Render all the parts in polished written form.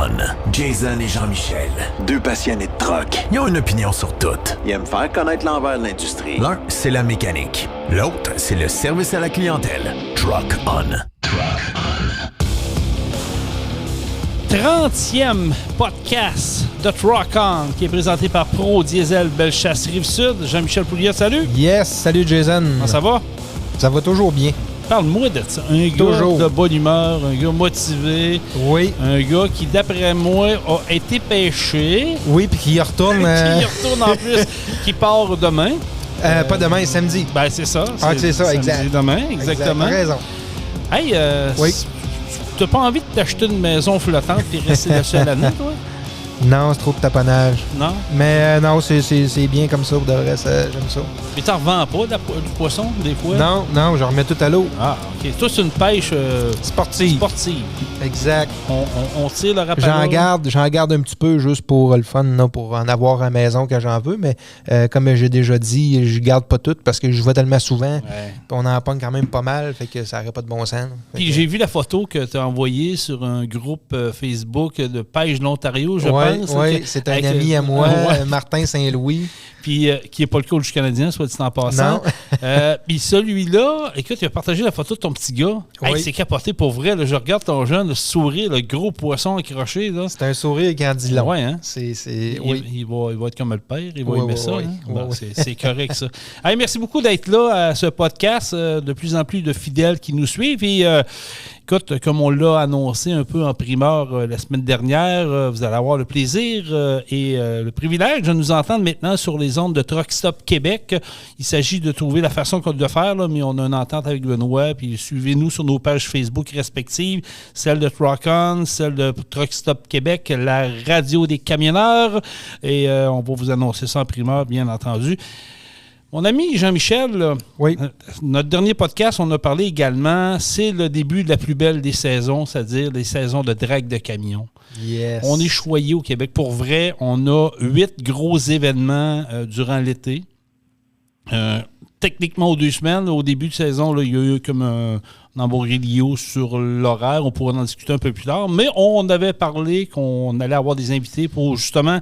On. Jason et Jean-Michel. Deux passionnés de truck. Ils ont une opinion sur tout. Ils aiment faire connaître l'envers de l'industrie. L'un, c'est la mécanique. L'autre, c'est le service à la clientèle. Truck On. Truck On. 30e podcast de Truck On qui est présenté par Pro Diesel Bellechasse Rive-Sud. Jean-Michel Pouliot, salut. Yes, salut Jason. Comment ça va? Ça va toujours bien. Parle-moi de ça. Un gars toujours de bonne humeur, un gars motivé. Oui. Un gars qui, d'après moi, a été pêché. Oui, puis qui y retourne. Qui retourne en plus, qui part demain. Pas demain, samedi. Ben, c'est ça. C'est ça, samedi exact. Demain, exactement. T'as raison. Hey, oui. T'as pas envie de t'acheter une maison flottante et rester là-dessus à l'année, toi? Non, c'est trop de taponnage. Non? Mais non, c'est bien comme ça, pour de vrai, j'aime ça. Mais t'en revends pas du poisson, des fois? Non, je remets tout à l'eau. Ah, OK. Toi, c'est une pêche sportive. Exact. On tire le rappel. J'en garde un petit peu juste pour le fun, non, pour en avoir à la maison quand j'en veux, mais comme j'ai déjà dit, je garde pas tout parce que je vois tellement souvent, puis on en pogne quand même pas mal, fait que ça n'aurait pas de bon sens. Puis j'ai vu la photo que tu as envoyée sur un groupe Facebook de pêche de l'Ontario, je pense. Oui, c'est un ami à moi, Martin Saint-Louis. Puis qui n'est pas le coach canadien, soit dit en passant. Puis celui-là, écoute, il a partagé la photo de ton petit gars. Oui. Hey, c'est capoté pour vrai. Là, je regarde ton jeune le sourire, le gros poisson accroché. Là. C'est un sourire qui en dit long. Ouais, hein? Il va être comme le père. Il va aimer ça. Oui. Hein? Bon, c'est correct, ça. Hey, merci beaucoup d'être là à ce podcast. De plus en plus de fidèles qui nous suivent. Et écoute, comme on l'a annoncé un peu en primeur la semaine dernière, vous allez avoir le plaisir et le privilège de nous entendre maintenant sur les ondes de Truck Stop Québec. Il s'agit de trouver la façon qu'on doit faire, là, mais on a une entente avec Benoît, puis suivez-nous sur nos pages Facebook respectives, celle de Truck On, celle de Truck Stop Québec, la radio des camionneurs, et on va vous annoncer ça en primeur, bien entendu. Mon ami Jean-Michel, oui. Notre dernier podcast, on a parlé également, c'est le début de la plus belle des saisons, c'est-à-dire les saisons de drague de camions. Yes. On est choyé au Québec. Pour vrai, on a 8 gros événements durant l'été. Techniquement, aux 2 semaines, au début de saison, là, il y a eu comme un embourguilio sur l'horaire. On pourra en discuter un peu plus tard. Mais on avait parlé qu'on allait avoir des invités pour justement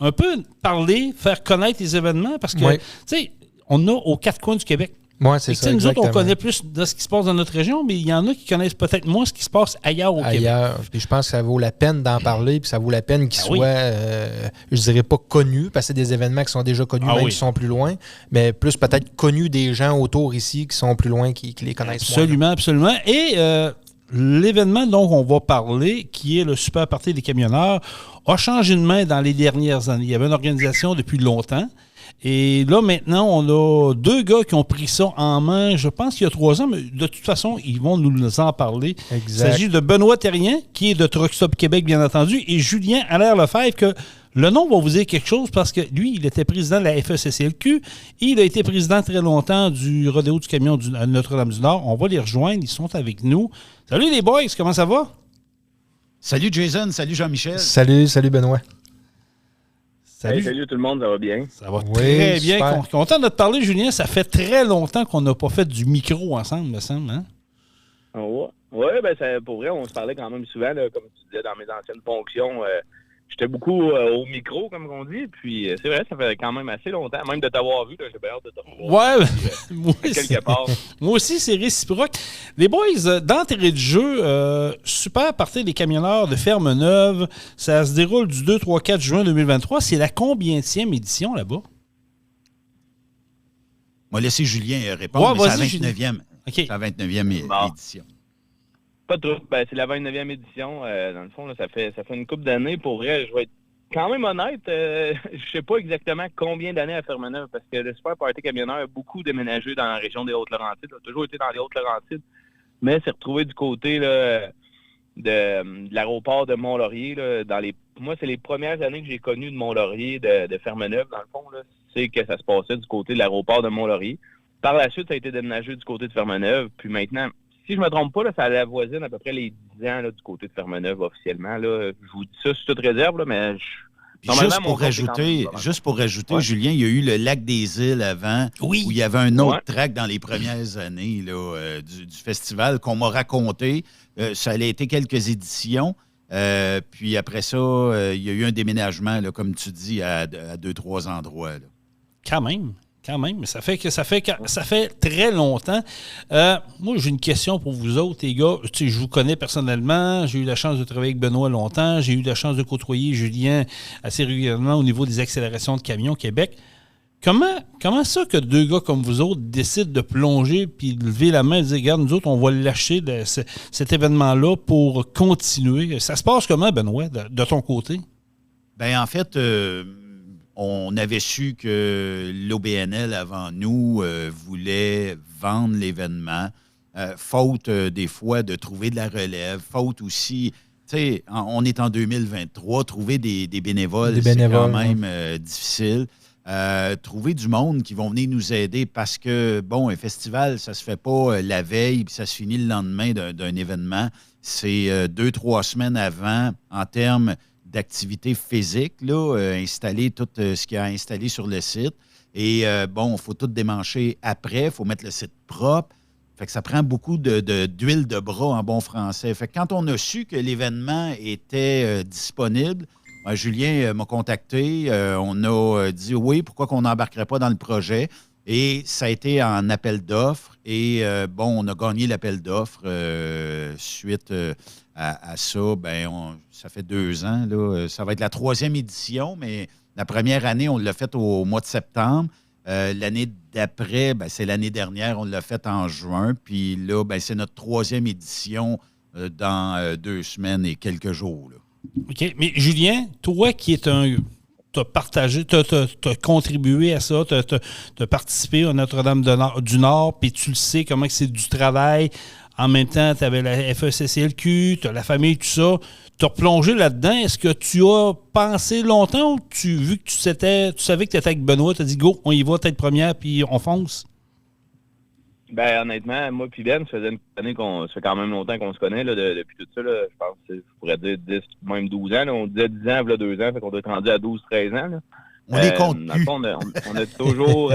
un peu parler, faire connaître les événements parce que, tu sais, on a aux 4 coins du Québec. Oui, c'est ça. Nous autres, on connaît plus de ce qui se passe dans notre région, mais il y en a qui connaissent peut-être moins ce qui se passe ailleurs au Québec. Puis je pense que ça vaut la peine d'en parler, puis ça vaut la peine qu'ils soient, je dirais pas connus, parce que c'est des événements qui sont déjà connus, qui sont plus loin, mais plus peut-être connus des gens autour ici qui sont plus loin, qui les connaissent moins. Absolument. Et l'événement dont on va parler, qui est le Super Party des camionneurs, a changé de main dans les dernières années. Il y avait une organisation depuis longtemps. Et là, maintenant, on a 2 gars qui ont pris ça en main, je pense qu'il y a 3 ans, mais de toute façon, ils vont nous en parler. Exact. Il s'agit de Benoît Terrien, qui est de Truck Stop Québec, bien entendu, et Julien Allaire-Lefebvre, que le nom va vous dire quelque chose parce que lui, il était président de la FECCLQ. Il a été président très longtemps du Rodéo du camion à Notre-Dame-du-Nord. On va les rejoindre, ils sont avec nous. Salut les boys, comment ça va? Salut Jason, salut Jean-Michel. Salut Benoît. Salut tout le monde, ça va bien? Ça va très bien. Content de te parler, Julien. Ça fait très longtemps qu'on n'a pas fait du micro ensemble, me semble. Hein? Oui, pour vrai, on se parlait quand même souvent, là, comme tu disais, dans mes anciennes fonctions. J'étais beaucoup au micro, comme on dit. Puis c'est vrai, ça fait quand même assez longtemps. Même de t'avoir vu, là, j'ai bien hâte de te revoir. Ouais, moi quelque part. Moi aussi, c'est réciproque. Les boys, d'entrée de jeu, Super Party des camionneurs de Ferme-Neuve, ça se déroule du 2, 3, 4 juin 2023. C'est la combienième édition là-bas? On va laisser Julien répondre, mais c'est la 29e. Okay. C'est la 29e édition. Pas de trouble. C'est la 29e édition. Dans le fond, là, ça fait une couple d'années. Pour vrai, je vais être quand même honnête. Je sais pas exactement combien d'années à Ferme-Neuve, parce que le Super Party camionneur a beaucoup déménagé dans la région des Hautes-Laurentides. Il a toujours été dans les Hautes-Laurentides, mais s'est retrouvé du côté là, de l'aéroport de Mont-Laurier. Là, moi, c'est les premières années que j'ai connues de Mont-Laurier, de Ferme-Neuve, dans le fond. Là, c'est que ça se passait du côté de l'aéroport de Mont-Laurier. Par la suite, ça a été déménagé du côté de Ferme-Neuve. Puis maintenant, si je ne me trompe pas, là, ça avoisine à peu près les 10 ans là, du côté de Ferme-Neuve officiellement. Là. Je vous dis ça sur toute réserve, là, mais Juste pour rajouter, Julien, il y a eu le Lac des Îles avant, où il y avait un autre track dans les premières années là, du festival qu'on m'a raconté. Ça a été quelques éditions. Puis après ça, il y a eu un déménagement, là, comme tu dis, à 2-3 endroits. Là. Quand même. Mais ça fait très longtemps. Moi, j'ai une question pour vous autres, les gars. Tu sais, je vous connais personnellement. J'ai eu la chance de travailler avec Benoît longtemps. J'ai eu la chance de côtoyer Julien assez régulièrement au niveau des accélérations de camions Québec. Comment ça que deux gars comme vous autres décident de plonger puis de lever la main et de dire, regarde, nous autres, on va lâcher cet événement-là pour continuer? Ça se passe comment, Benoît, de ton côté? Bien, en fait, on avait su que l'OBNL, avant nous, voulait vendre l'événement, faute des fois de trouver de la relève, faute aussi, tu sais, on est en 2023, trouver des bénévoles, c'est quand même difficile. Trouver du monde qui vont venir nous aider parce que, bon, un festival, ça se fait pas la veille puis ça se finit le lendemain d'un événement. C'est 2-3 semaines avant en termes d'activité physique, là, installer tout ce qu'il y a à installer sur le site. Et bon, il faut tout démancher après, il faut mettre le site propre. Fait que ça prend beaucoup d'huile de bras en bon français. Fait que quand on a su que l'événement était disponible, Julien m'a contacté. On a dit oui, pourquoi qu'on n'embarquerait pas dans le projet. Et ça a été en appel d'offres. Et bon, on a gagné l'appel d'offres. Suite à ça, ça fait 2 ans. Là, ça va être la 3e édition, mais la première année, on l'a fait au mois de septembre. L'année d'après, c'est l'année dernière, on l'a fait en juin. Puis là, c'est notre 3e édition dans 2 semaines et quelques jours. Là. OK. Mais Julien, toi qui es t'as partagé, t'as contribué à ça, t'as participé à Notre-Dame du Nord, puis tu le sais comment que c'est du travail. En même temps, tu avais la FECCLQ, tu as la famille, tout ça. Tu as replongé là-dedans. Est-ce que tu as pensé longtemps ou vu que tu savais que tu étais avec Benoît, tu as dit go, on y va, tête première, puis on fonce? Ben honnêtement, moi puis Ben, ça fait quand même longtemps qu'on se connaît là, depuis tout ça. Là, je pense que je pourrais dire 10, même 12 ans. Là. On disait 10 ans, là, 2 ans, fait qu'on doit être rendu à 12-13 ans. Là. On les compte plus. Dans le fond, on a toujours...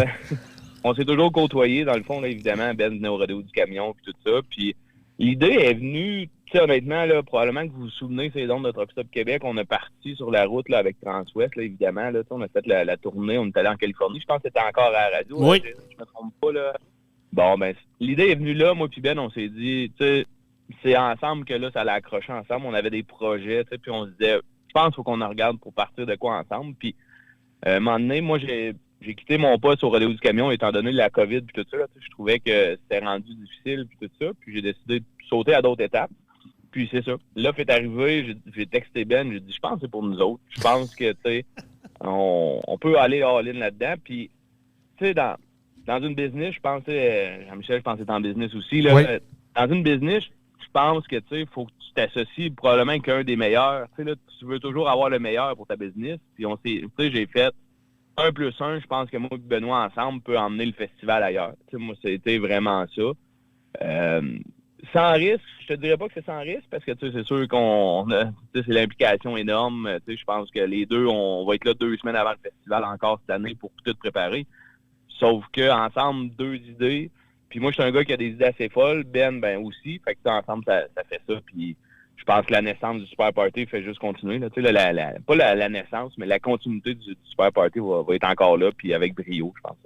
on s'est toujours côtoyés, dans le fond, là, évidemment. Ben venait au rodéo du camion puis tout ça. Puis l'idée est venue, tu sais, honnêtement, là, probablement que vous vous souvenez, c'est donc de Truck Stop Québec. On est parti sur la route là, avec Transwest, là, évidemment. Là, on a fait la tournée, on est allé en Californie. Je pense que c'était encore à la radio. Oui. Là, je me trompe pas, là. Bon, l'idée est venue là, moi puis Ben, on s'est dit, tu sais, c'est ensemble que là, ça l'a accroché ensemble. On avait des projets, tu sais, puis on se disait, je pense qu'il faut qu'on en regarde pour partir de quoi ensemble. Puis, à un moment donné, moi, j'ai quitté mon poste au rodéo du camion, étant donné la COVID puis tout ça. Là, je trouvais que c'était rendu difficile puis tout ça. Puis j'ai décidé de sauter à d'autres étapes. Puis c'est ça. L'offre est arrivée, j'ai texté Ben, j'ai dit, je pense que c'est pour nous autres. Je pense que, tu sais, on peut aller all-in là-dedans. Puis, tu sais, dans une business, je pense, Jean-Michel, je pense que c'est en business aussi. Là, oui. Dans une business, je pense que il faut que tu t'associes probablement avec un des meilleurs. Là, tu veux toujours avoir le meilleur pour ta business. Puis j'ai fait 1 + 1. Je pense que moi et Benoît ensemble peut emmener le festival ailleurs. Moi, c'était vraiment ça. Sans risque, je te dirais pas que c'est sans risque parce que c'est sûr c'est l'implication énorme. Je pense que les deux, on va être là 2 semaines avant le festival encore cette année pour tout préparer. Sauf qu'ensemble, 2 idées. Puis moi, je suis un gars qui a des idées assez folles. Ben aussi. Fait que ensemble, ça fait ça. Puis je pense que la naissance du Super Party fait juste continuer. Là. Pas la naissance, mais la continuité du Super Party va être encore là. Puis avec brio, je pense.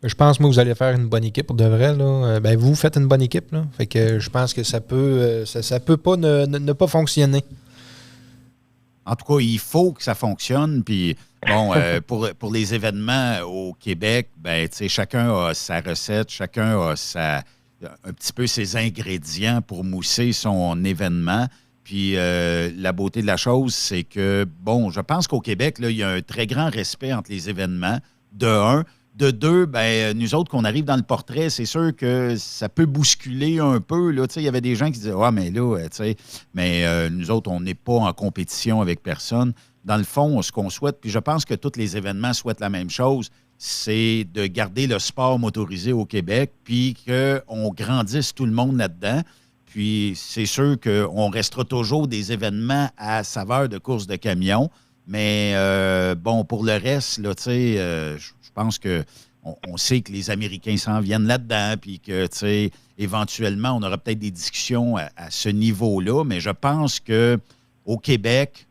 Je pense, moi, que vous allez faire une bonne équipe pour de vrai. Là. Vous faites une bonne équipe. Là. Fait que je pense que ça peut pas ne pas fonctionner. En tout cas, il faut que ça fonctionne. Puis, bon, pour les événements au Québec, chacun a sa recette, chacun a un petit peu ses ingrédients pour mousser son événement. Puis, la beauté de la chose, c'est que, bon, je pense qu'au Québec, là, il y a un très grand respect entre les événements, de 1. De 2, nous autres, qu'on arrive dans le portrait, c'est sûr que ça peut bousculer un peu. Il y avait des gens qui disaient « Ah, mais là, nous autres, on n'est pas en compétition avec personne. » Dans le fond, ce qu'on souhaite, puis je pense que tous les événements souhaitent la même chose, c'est de garder le sport motorisé au Québec, puis qu'on grandisse tout le monde là-dedans. Puis c'est sûr qu'on restera toujours des événements à saveur de course de camion. Mais bon, pour le reste, là, je pense qu'on sait que les Américains s'en viennent là-dedans, puis que, éventuellement, on aura peut-être des discussions à ce niveau-là, mais je pense que au Québec,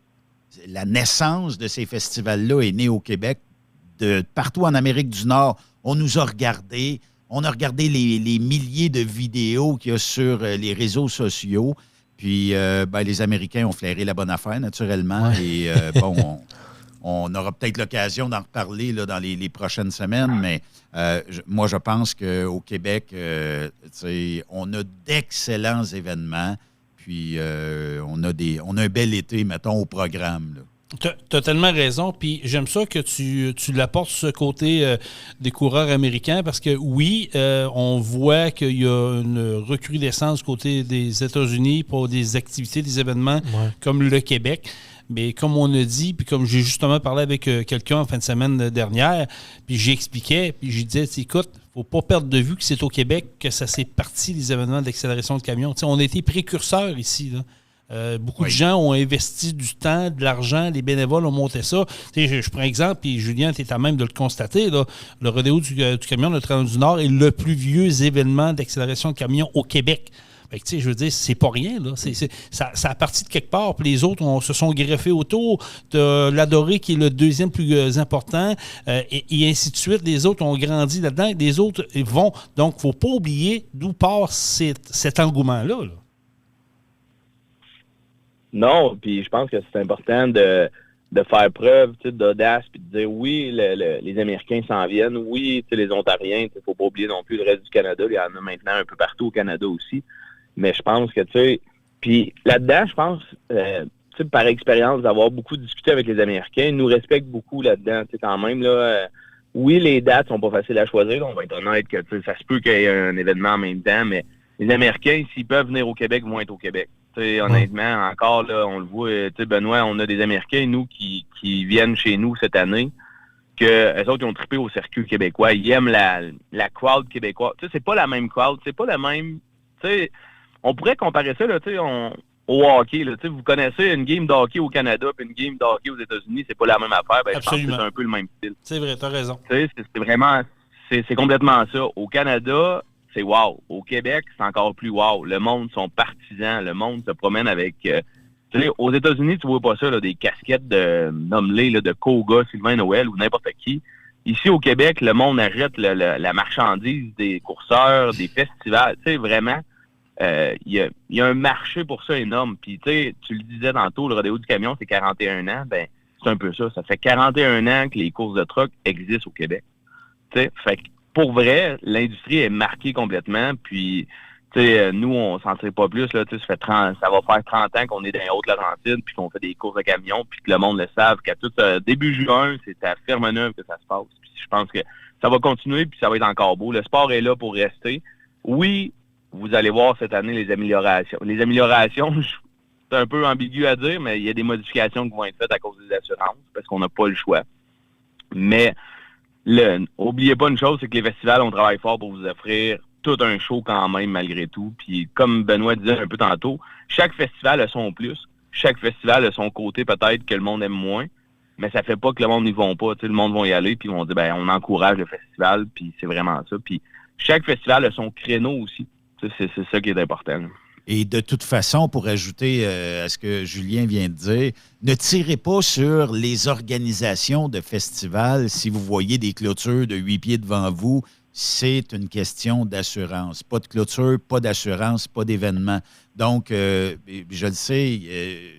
la naissance de ces festivals-là est née au Québec. De partout en Amérique du Nord, on nous a regardés. On a regardé les milliers de vidéos qu'il y a sur les réseaux sociaux. Puis, les Américains ont flairé la bonne affaire, naturellement. Ouais. Et on aura peut-être l'occasion d'en reparler là, dans les prochaines semaines. Mais moi, je pense qu'au Québec, on a d'excellents événements. Puis, on a un bel été, mettons, au programme, là. Tu as totalement raison, puis j'aime ça que tu l'apportes ce côté des coureurs américains, parce que oui, on voit qu'il y a une recrudescence du côté des États-Unis pour des activités, des événements comme le Québec. Mais comme on a dit, puis comme j'ai justement parlé avec quelqu'un en fin de semaine dernière, puis j'expliquais, puis je disais, écoute, il ne faut pas perdre de vue que c'est au Québec que ça s'est parti, les événements d'accélération de camions. T'sais, on a été précurseurs ici, là. Beaucoup de gens ont investi du temps, de l'argent, les bénévoles ont monté ça. Je prends exemple, puis Julien, tu es à même de le constater, là, le rodéo du camion de Triangle du Nord est le plus vieux événement d'accélération de camion au Québec. Fait que, je veux dire, c'est pas rien, là. Ça a parti de quelque part, puis les autres se sont greffés autour. T'as l'Adoré qui est le deuxième plus important, et ainsi de suite. Les autres ont grandi là-dedans, les autres vont. Donc, il ne faut pas oublier d'où part cet engouement-là, là. Non, puis je pense que c'est important de faire preuve d'audace puis de dire oui, les Américains s'en viennent, oui, les Ontariens, il ne faut pas oublier non plus le reste du Canada, il y en a maintenant un peu partout au Canada aussi, mais je pense que, puis là-dedans, je pense, par expérience d'avoir beaucoup discuté avec les Américains, ils nous respectent beaucoup là-dedans, quand même, là, oui, les dates sont pas faciles à choisir, là, on va être honnête que ça se peut qu'il y ait un événement en même temps, mais les Américains, s'ils peuvent venir au Québec, vont être au Québec. Honnêtement, encore, là, on le voit, Benoît, on a des Américains, nous, qui viennent chez nous cette année, que eux autres, ils ont trippé au circuit québécois. Ils aiment la crowd québécoise. C'est pas la même crowd, c'est pas la même... On pourrait comparer ça, là, au hockey. Là, vous connaissez une game de hockey au Canada puis une game de hockey aux États-Unis, c'est pas la même affaire. Ben, je pense que c'est un peu le même style. C'est vrai, t'as raison. C'est vraiment... C'est complètement ça. Au Canada... c'est wow. Au Québec, c'est encore plus wow. Le monde sont partisans. Le monde se promène avec... aux États-Unis, tu vois pas ça, là, des casquettes de nommés de Koga, Sylvain Noël ou n'importe qui. Ici, au Québec, le monde arrête la marchandise des courseurs, des festivals. Tu sais, vraiment, il y a un marché pour ça énorme. Puis, tu le disais tantôt, le rodéo du camion, c'est 41 ans. Ben, c'est un peu ça. Ça fait 41 ans que les courses de truck existent au Québec. Tu sais, fait que pour vrai, l'industrie est marquée complètement, puis nous, on s'en tire pas plus, là, ça va faire 30 ans qu'on est dans les Hautes-Laurentides, puis qu'on fait des courses de camions, puis que le monde le savent, qu'à tout début juin, c'est à Fermeneuve que ça se passe. Puis je pense que ça va continuer, puis ça va être encore beau. Le sport est là pour rester. Oui, vous allez voir cette année les améliorations. Les améliorations, c'est un peu ambigu à dire, mais il y a des modifications qui vont être faites à cause des assurances, parce qu'on n'a pas le choix. Mais oubliez pas une chose, c'est que les festivals, on travaille fort pour vous offrir tout un show quand même, malgré tout. Puis comme Benoît disait un peu tantôt, chaque festival a son plus. Chaque festival a son côté peut-être que le monde aime moins, mais ça fait pas que le monde n'y vont pas. Le monde va y aller, puis ils vont dire, on encourage le festival, puis c'est vraiment ça. Puis chaque festival a son créneau aussi. C'est ça qui est important. Là. Et de toute façon, pour ajouter à ce que Julien vient de dire, ne tirez pas sur les organisations de festivals si vous voyez des clôtures de 8 pieds devant vous. C'est une question d'assurance. Pas de clôture, pas d'assurance, pas d'événement. Donc, je le sais,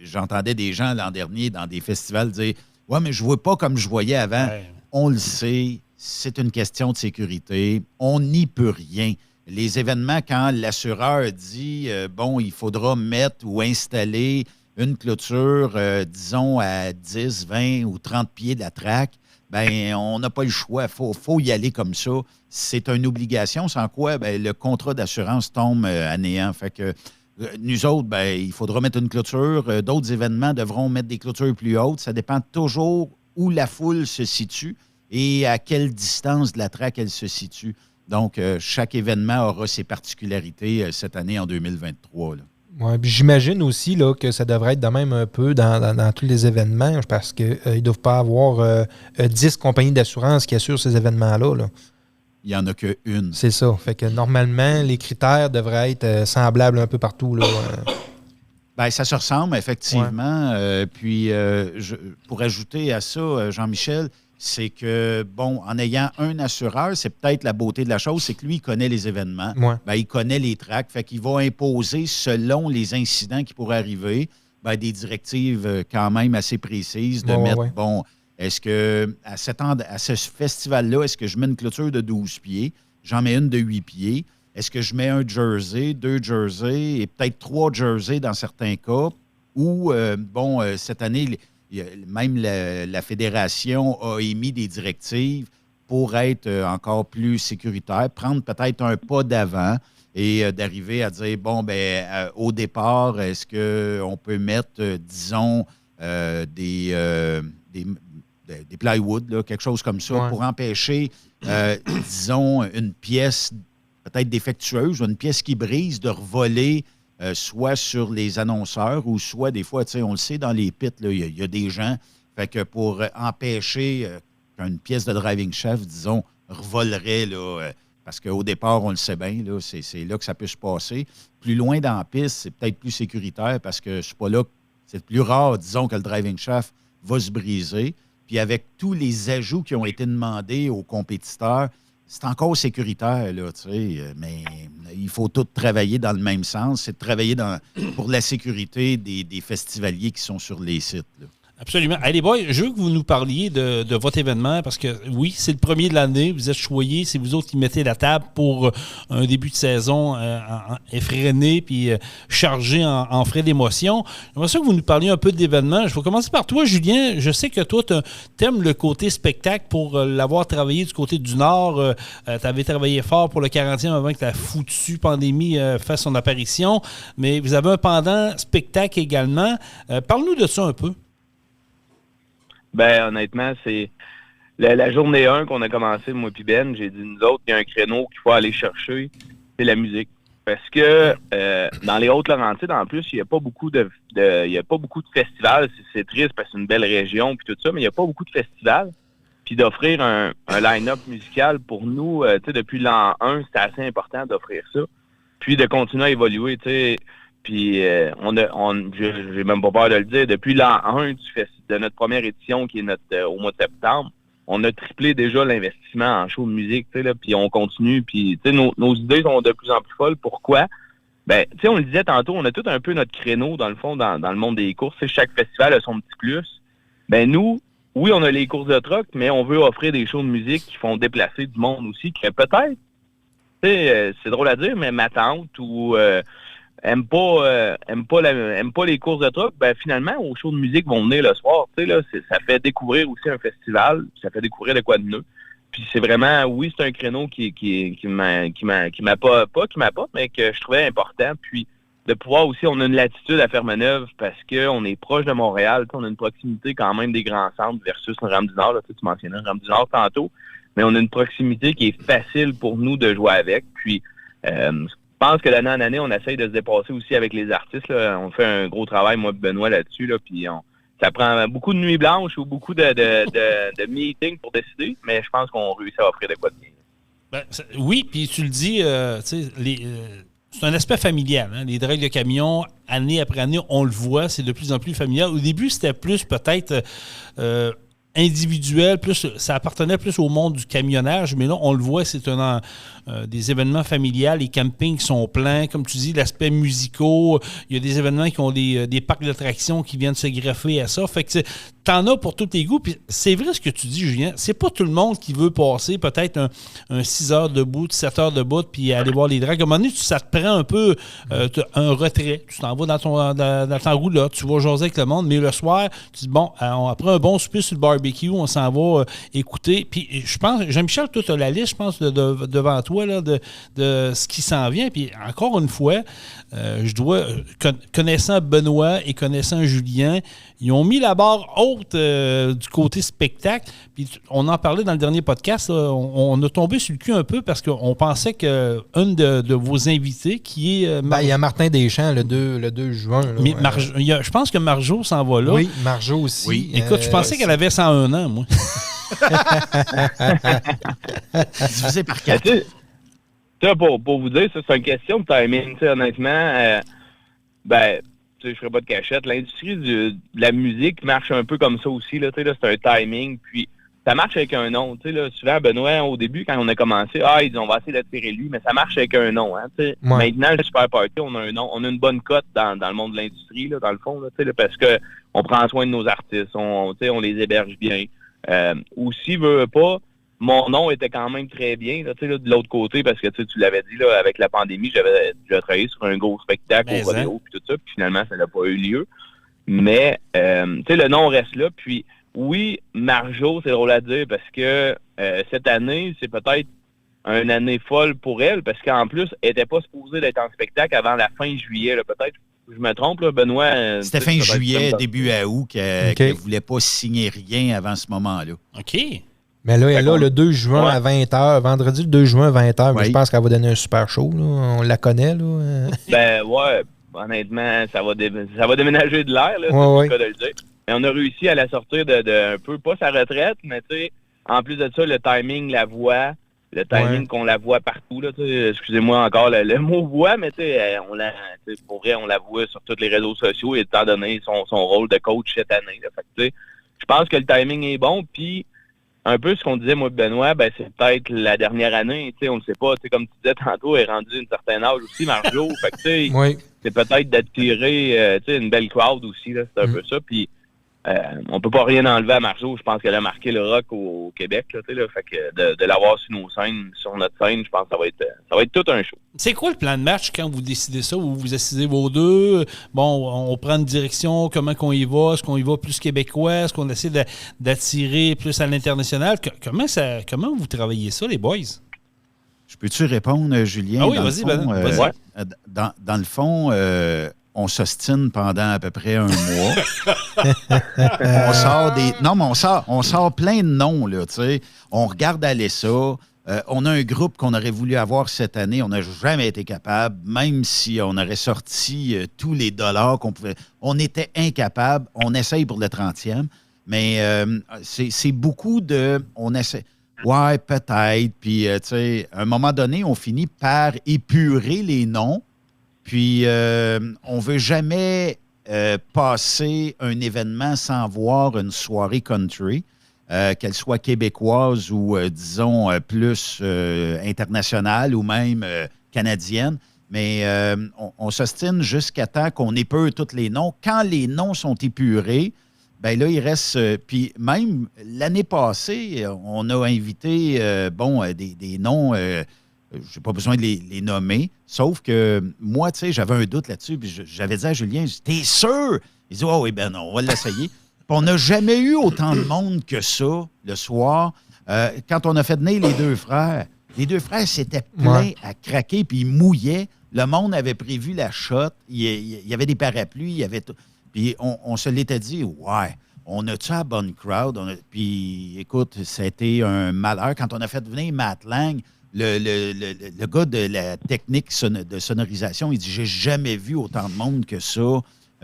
j'entendais des gens l'an dernier dans des festivals dire « Ouais, mais je ne vois pas comme je voyais avant. Ouais. » On le sait, c'est une question de sécurité. On n'y peut rien. Les événements, quand l'assureur dit il faudra mettre ou installer une clôture, disons, à 10, 20 ou 30 pieds de la track, on n'a pas le choix. Faut y aller comme ça. C'est une obligation, sans quoi le contrat d'assurance tombe à néant. Fait que nous autres, il faudra mettre une clôture. D'autres événements devront mettre des clôtures plus hautes. Ça dépend toujours où la foule se situe et à quelle distance de la track elle se situe. Donc, chaque événement aura ses particularités cette année en 2023. Ouais, puis j'imagine aussi là, que ça devrait être de même un peu dans tous les événements parce qu'ils ne doivent pas avoir 10 compagnies d'assurance qui assurent ces événements-là. Là. Il n'y en a qu'une. C'est ça. Fait que normalement, les critères devraient être semblables un peu partout. Là. Bien, ça se ressemble, effectivement. Ouais. Puis, pour ajouter à ça, Jean-Michel, c'est que, bon, en ayant un assureur, c'est peut-être la beauté de la chose, c'est que lui, il connaît les événements. Ouais. Bien, il connaît les tracts. Fait qu'il va imposer, selon les incidents qui pourraient arriver, bien, des directives quand même assez précises de mettre, bon, est-ce que à ce festival-là, est-ce que je mets une clôture de 12 pieds? J'en mets une de 8 pieds. Est-ce que je mets un jersey, 2 jerseys et peut-être 3 jerseys dans certains cas? Ou, cette année, même la fédération a émis des directives pour être encore plus sécuritaire, prendre peut-être un pas d'avant et d'arriver à dire, bon, bien, au départ, est-ce qu'on peut mettre, disons, des plywood, là, quelque chose comme ça, pour empêcher, disons, une pièce peut-être défectueuse ou une pièce qui brise de revoler soit sur les annonceurs ou soit des fois, tu sais, on le sait, dans les pits, il y a des gens. Fait que pour empêcher qu'une pièce de driving shaft, disons, revolerait, là, parce qu'au départ, on le sait bien, là, c'est là que ça peut se passer. Plus loin dans la piste, c'est peut-être plus sécuritaire parce que c'est pas là, c'est plus rare, disons, que le driving shaft va se briser. Puis avec tous les ajouts qui ont été demandés aux compétiteurs, c'est encore sécuritaire, là, tu sais, mais il faut tout travailler dans le même sens. C'est de travailler pour la sécurité des festivaliers qui sont sur les sites, là. Absolument. Hey, les boys, je veux que vous nous parliez de votre événement parce que, oui, c'est le premier de l'année. Vous êtes choyés. C'est vous autres qui mettez la table pour un début de saison effréné puis chargé en frais d'émotion. J'aimerais ça que vous nous parliez un peu de l'événement. Je vais commencer par toi, Julien. Je sais que toi, tu aimes le côté spectacle pour l'avoir travaillé du côté du Nord. Tu avais travaillé fort pour le 40e avant que la foutue pandémie fasse son apparition. Mais vous avez un pendant spectacle également. Parle-nous de ça un peu. Ben honnêtement, c'est la journée 1 qu'on a commencé, moi et Ben, j'ai dit, nous autres, il y a un créneau qu'il faut aller chercher, c'est la musique. Parce que dans les Hautes-Laurentides, en plus, il n'y a pas beaucoup de festivals. C'est triste parce que c'est une belle région puis tout ça, mais il n'y a pas beaucoup de festivals. Puis d'offrir un line-up musical pour nous, tu sais, depuis l'an 1, c'était assez important d'offrir ça. Puis de continuer à évoluer, tu sais. Puis j'ai même pas peur de le dire, depuis l'an 1 de notre première édition, qui est au mois de septembre, on a triplé déjà l'investissement en show de musique, tu sais, là, puis on continue, puis tu sais, nos idées sont de plus en plus folles. Pourquoi? Ben, tu sais, on le disait tantôt, on a tout un peu notre créneau, dans le fond, dans le monde des courses. T'sais, chaque festival a son petit plus. Ben, nous, oui, on a les courses de truck, mais on veut offrir des shows de musique qui font déplacer du monde aussi, que peut-être, tu sais, c'est drôle à dire, mais ma tante ou... aime pas les courses de truck, ben finalement, aux shows de musique vont venir le soir. Tu sais, là, ça fait découvrir aussi un festival, ça fait découvrir de quoi de mieux. Puis c'est vraiment, oui, c'est un créneau qui m'apporte, mais que je trouvais important. Puis de pouvoir aussi, on a une latitude à Fermeneuve parce qu'on est proche de Montréal. On a une proximité quand même des grands centres versus le Rame-du-Nord. Là, tu mentionnais le Rame-du-Nord tantôt. Mais on a une proximité qui est facile pour nous de jouer avec. Puis je pense que d'année en année, on essaye de se dépasser aussi avec les artistes, là. On fait un gros travail, moi et Benoît, là-dessus. Là, puis ça prend beaucoup de nuits blanches ou beaucoup de meetings pour décider, mais je pense qu'on réussit à offrir de quoi de bien. Ben, oui, puis tu le dis, c'est un aspect familial. Hein? Les drags de camion, année après année, on le voit, c'est de plus en plus familial. Au début, c'était plus peut-être... individuel, plus ça appartenait plus au monde du camionnage, mais là, on le voit, c'est des événements familiales, les campings sont pleins, comme tu dis, l'aspect musicaux, il y a des événements qui ont des parcs d'attractions qui viennent se greffer à ça, fait que t'en as pour tous tes goûts, puis c'est vrai ce que tu dis, Julien, c'est pas tout le monde qui veut passer peut-être un 6 heures debout, 7 heures debout, puis aller voir les drags. À un moment donné, ça te prend un peu un retrait, tu t'en vas dans ton roulotte, tu vas jaser avec le monde, mais le soir, tu dis, bon, après un bon souper sur le barbecue, on s'en va écouter, puis je pense, Jean-Michel, toi, tu as la liste, je pense, devant toi, là, de ce qui s'en vient, puis encore une fois, connaissant Benoît et connaissant Julien, ils ont mis la barre haute du côté spectacle. Puis on en parlait dans le dernier podcast. Là, on a tombé sur le cul un peu parce qu'on pensait qu'un de vos invités, qui est... il y a Martin Deschamps le 2 juin. Là, mais je pense que Marjo s'en va là. Oui, Marjo aussi. Oui. Écoute, je pensais qu'elle avait 101 ans, moi. Divisé par 4. Pour vous dire, ça, c'est une question de timing. Honnêtement, je ferai pas de cachette. L'industrie de la musique marche un peu comme ça aussi. Là, c'est un timing. Puis ça marche avec un nom. Là, souvent, Benoît, au début, quand on a commencé, ils disent on va essayer d'attirer lui, mais ça marche avec un nom. Hein, Maintenant, le Super Party, on a un nom. On a une bonne cote dans le monde de l'industrie, là, dans le fond, là, parce que on prend soin de nos artistes, on les héberge bien. Aussi, veut pas, mon nom était quand même très bien là, de l'autre côté, parce que tu l'avais dit, là, avec la pandémie, j'avais travaillé sur un gros spectacle au rodéo puis tout ça, puis finalement, ça n'a pas eu lieu. Mais le nom reste là, puis oui, Marjo, c'est drôle à dire, parce que cette année, c'est peut-être une année folle pour elle, parce qu'en plus, elle n'était pas supposée d'être en spectacle avant la fin juillet, là, peut-être. Je me trompe, là, Benoît? C'était fin juillet, début août, qu'elle ne voulait pas signer rien avant ce moment-là. OK. Mais là, le 2 juin à 20h, vendredi le 2 juin à 20h, je pense qu'elle va donner un super show. Là. On la connaît. Là. Honnêtement, ça va déménager de l'air, là, c'est le cas de le dire. Mais on a réussi à la sortir de un peu, pas sa retraite, mais tu sais, en plus de ça, le timing, la voix, qu'on la voit partout, là, excusez-moi encore le mot voix, mais tu sais, pour vrai, on la voit sur tous les réseaux sociaux, étant donné son rôle de coach cette année. Là. Fait que, je pense que le timing est bon, puis un peu ce qu'on disait, moi, Benoît, c'est peut-être la dernière année, on ne sait pas, comme tu disais tantôt, elle est rendue une certaine âge aussi, Marjo, fait que, c'est peut-être d'attirer, une belle crowd aussi, là, c'est un peu ça, puis on peut pas rien enlever à Marjo, je pense qu'elle a marqué le rock au Québec, là, fait que de l'avoir sur notre scène, je pense que ça va être tout un show. C'est quoi le plan de match quand vous décidez ça? Vous assisez vos deux? Bon, on prend une direction, comment qu'on y va? Est-ce qu'on y va plus québécois? Est-ce qu'on essaie d'attirer plus à l'international? Comment vous travaillez ça, les boys? Je peux-tu répondre, Julien? Ah oui, vas-y, vas-y. Dans le fond, on s'ostine pendant à peu près un mois. On sort plein de noms, là, tu sais. On regarde aller ça. On a un groupe qu'on aurait voulu avoir cette année. On n'a jamais été capable, même si on aurait sorti tous les dollars qu'on pouvait. On était incapable. On essaye pour le 30e. Mais c'est beaucoup de... On essaie... Ouais, peut-être. Puis, tu sais, à un moment donné, on finit par épurer les noms. Puis, on ne veut jamais passer un événement sans voir une soirée country, qu'elle soit québécoise ou, disons, plus internationale ou même canadienne. Mais on s'ostine jusqu'à temps qu'on épure tous les noms. Quand les noms sont épurés, bien là, il reste... puis même l'année passée, on a invité, des noms... je n'ai pas besoin de les nommer, sauf que moi, tu sais, j'avais un doute là-dessus, puis j'avais dit à Julien, t'es sûr? Il dit, oui, ben non, on va l'essayer. Puis on n'a jamais eu autant de monde que ça, le soir. Quand on a fait venir les deux frères s'étaient pleins à craquer, puis ils mouillaient. Le monde avait prévu la shot, il y avait des parapluies, il y avait tout. Puis on se l'était dit, ouais, on a-tu la bonne crowd? Puis écoute, ça a été un malheur. Quand on a fait venir Matt Lang, le gars de la technique de sonorisation, il dit « J'ai jamais vu autant de monde que ça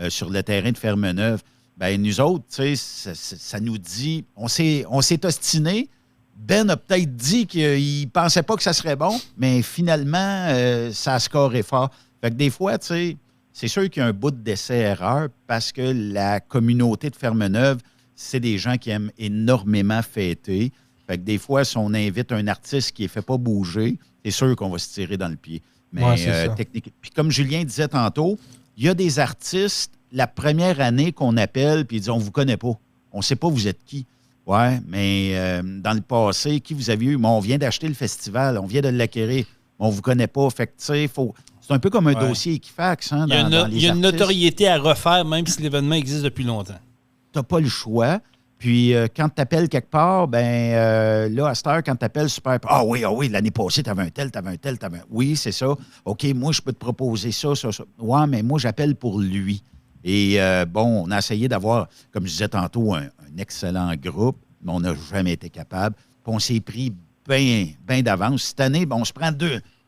sur le terrain de Fermeneuve. » Bien, nous autres, tu sais, ça nous dit... On s'est ostiné. Ben a peut-être dit qu'il pensait pas que ça serait bon, mais finalement, ça a scoré fort. Fait que des fois, tu sais, c'est sûr qu'il y a un bout d'essai-erreur parce que la communauté de Fermeneuve, c'est des gens qui aiment énormément fêter. Fait que des fois, si on invite un artiste qui ne fait pas bouger, c'est sûr qu'on va se tirer dans le pied. Mais technique. Puis comme Julien disait tantôt, il y a des artistes, la première année qu'on appelle, puis ils disent « On ne vous connaît pas. On ne sait pas vous êtes qui. » Ouais, mais dans le passé, qui vous avez eu? Bon, on vient d'acheter le festival, on vient de l'acquérir. On ne vous connaît pas. Fait que, tu sais, c'est un peu comme un dossier Equifax. Hein, il y a une notoriété à refaire, même si l'événement existe depuis longtemps. Tu n'as pas le choix. Puis, quand tu appelles quelque part, là, à cette heure, quand tu appelles Super... Ah oui, l'année passée, tu avais un tel. Oui, c'est ça. OK, moi, je peux te proposer ça. Ouais, mais moi, j'appelle pour lui. Et on a essayé d'avoir, comme je disais tantôt, un excellent groupe, mais on n'a jamais été capable. Puis, on s'est pris bien d'avance. Cette année, on se prend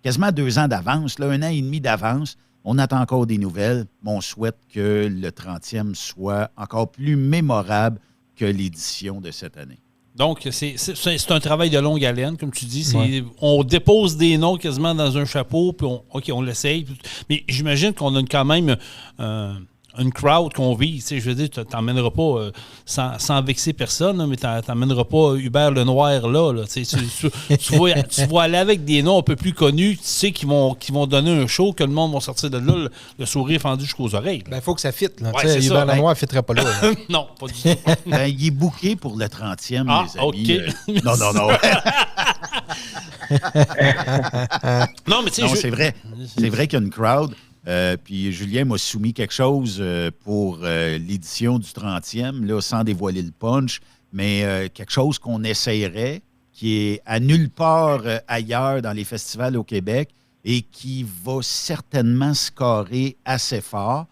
quasiment 2 ans d'avance, là, 1 an et demi d'avance. On attend encore des nouvelles. On souhaite que le 30e soit encore plus mémorable que l'édition de cette année. Donc, c'est un travail de longue haleine, comme tu dis. On dépose des noms quasiment dans un chapeau, puis on l'essaye. Mais j'imagine qu'on a quand même un une crowd qu'on vise. Je veux dire, tu n'emmèneras pas, sans vexer personne, là, mais tu n'emmèneras pas Hubert Lenoir là. Tu vas aller avec des noms un peu plus connus, tu sais, qui vont donner un show, que le monde va sortir de là, le sourire fendu jusqu'aux oreilles. Il faut que ça fitte. Ouais, Hubert Lenoir ne fitterait pas là. Non, pas du tout. Il est booké pour le 30e, les amis. OK. Non. Non, mais tu sais... c'est vrai. C'est vrai qu'il y a une crowd. Puis Julien m'a soumis quelque chose pour l'édition du 30e, là, sans dévoiler le punch, mais quelque chose qu'on essayerait, qui est à nulle part ailleurs dans les festivals au Québec et qui va certainement scorer assez fort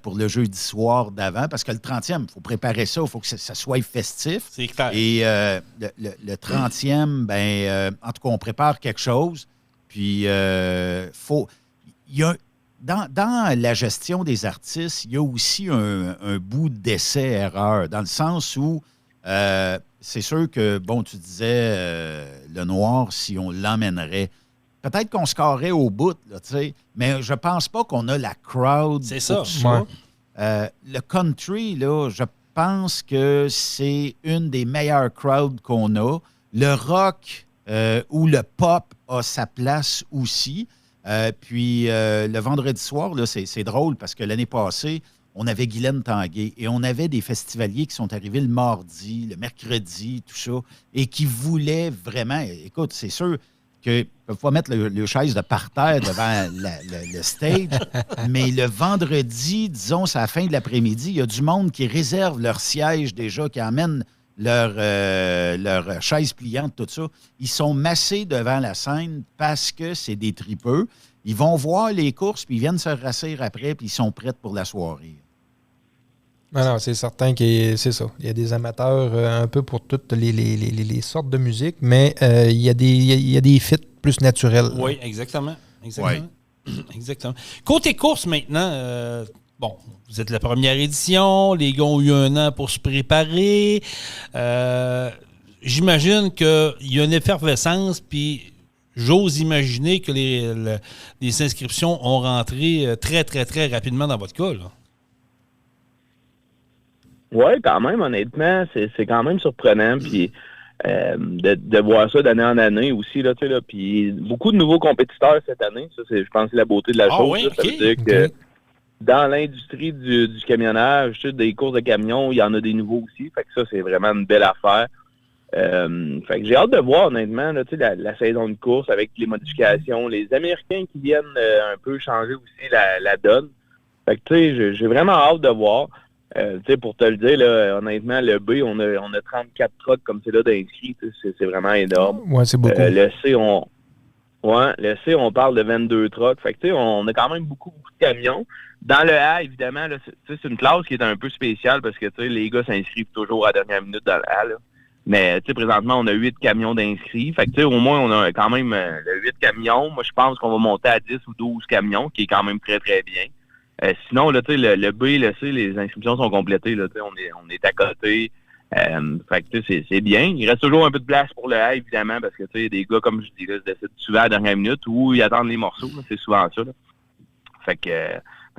pour le jeudi soir d'avant, parce que le 30e, il faut préparer ça, il faut que ça soit festif. C'est clair. Et le 30e, en tout cas, on prépare quelque chose, puis il y a Dans la gestion des artistes, il y a aussi un bout d'essai-erreur, dans le sens où c'est sûr que, tu disais, le noir, si on l'emmènerait, peut-être qu'on scorerait au bout, là, mais je pense pas qu'on a la crowd c'est pour ça. Ouais. Le country, là, je pense que c'est une des meilleures crowds qu'on a. Le rock ou le pop a sa place aussi. Puis le vendredi soir, là, c'est drôle parce que l'année passée, on avait Guylaine Tanguay et on avait des festivaliers qui sont arrivés le mardi, le mercredi, tout ça, et qui voulaient vraiment... Écoute, c'est sûr qu'ils ne peuvent pas mettre le chaise de parterre devant le stage, mais le vendredi, disons, c'est à la fin de l'après-midi, il y a du monde qui réserve leur siège déjà, qui emmène leur chaise pliante, tout ça. Ils sont massés devant la scène parce que c'est des tripeux. Ils vont voir les courses, puis ils viennent se rasseoir après, puis ils sont prêts pour la soirée. Non, c'est certain que c'est ça. Il y a des amateurs un peu pour toutes les sortes de musique, mais il y a des fits plus naturels. Oui, exactement. Ouais. Exactement. Côté course maintenant, vous êtes la première édition, les gars ont eu 1 an pour se préparer. J'imagine qu'il y a une effervescence, puis j'ose imaginer que les inscriptions ont rentré très, très, très rapidement dans votre cas, là. Oui, quand même, honnêtement, c'est quand même surprenant. Puis de voir ça d'année en année aussi, là, tu sais, là. Puis beaucoup de nouveaux compétiteurs cette année. Ça, je pense que c'est la beauté de la chose. Oui, là. Ça veut dire que dans l'industrie du camionnage, tu sais, des courses de camions, il y en a des nouveaux aussi. Fait que ça, c'est vraiment une belle affaire. Fait que j'ai hâte de voir, honnêtement, là, tu sais, la saison de course avec les modifications. Les Américains qui viennent un peu changer aussi la donne. Fait que, tu sais, j'ai vraiment hâte de voir. Pour te le dire, là, honnêtement, le B, on a 34 trucks comme c'est là d'inscrits. C'est vraiment énorme. Oui, c'est beaucoup. Le C, on parle de 22 trucks. Fait que, on a quand même beaucoup de camions. Dans le A, évidemment, là, c'est une classe qui est un peu spéciale parce que les gars s'inscrivent toujours à la dernière minute dans le A. Là. Mais présentement, on a 8 camions d'inscrits. Fait que, au moins, on a quand même 8 camions. Moi, je pense qu'on va monter à 10 ou 12 camions, qui est quand même très, très bien. Sinon, là, le B, le C, les inscriptions sont complétées. Là, on est à côté. Fait que c'est bien. Il reste toujours un peu de place pour le A, évidemment, parce que des gars, comme je dis, là, se décident souvent à la dernière minute ou ils attendent les morceaux. Là, c'est souvent ça. Là. Fait que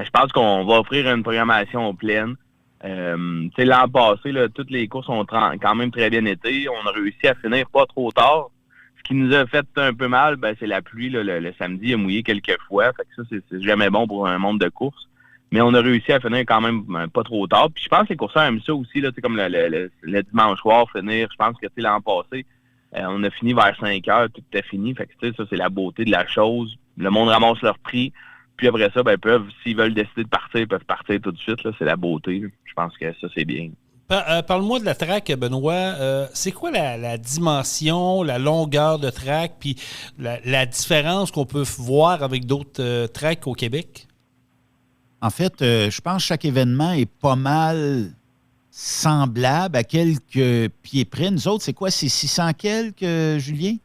je pense qu'on va offrir une programmation pleine. L'an passé, là, toutes les courses ont quand même très bien été. On a réussi à finir pas trop tard. Ce qui nous a fait un peu mal, c'est la pluie. Là, le samedi, il a mouillé quelques fois. Fait que ça, c'est jamais bon pour un monde de course. Mais on a réussi à finir quand même pas trop tard. Puis je pense que les courseurs aiment ça aussi, là, comme le dimanche soir, finir. Je pense que l'an passé, on a fini vers 5 heures, tout était fini. Fait que ça, c'est la beauté de la chose. Le monde ramasse leur prix. Puis après ça, s'ils veulent décider de partir, ils peuvent partir tout de suite. Là, c'est la beauté. Je pense que ça, c'est bien. Parle-moi de la track, Benoît. C'est quoi la dimension, la longueur de track, puis la différence qu'on peut voir avec d'autres tracks au Québec? En fait, je pense que chaque événement est pas mal semblable à quelques pieds près. Nous autres, c'est quoi? C'est 600 quelques, Julien?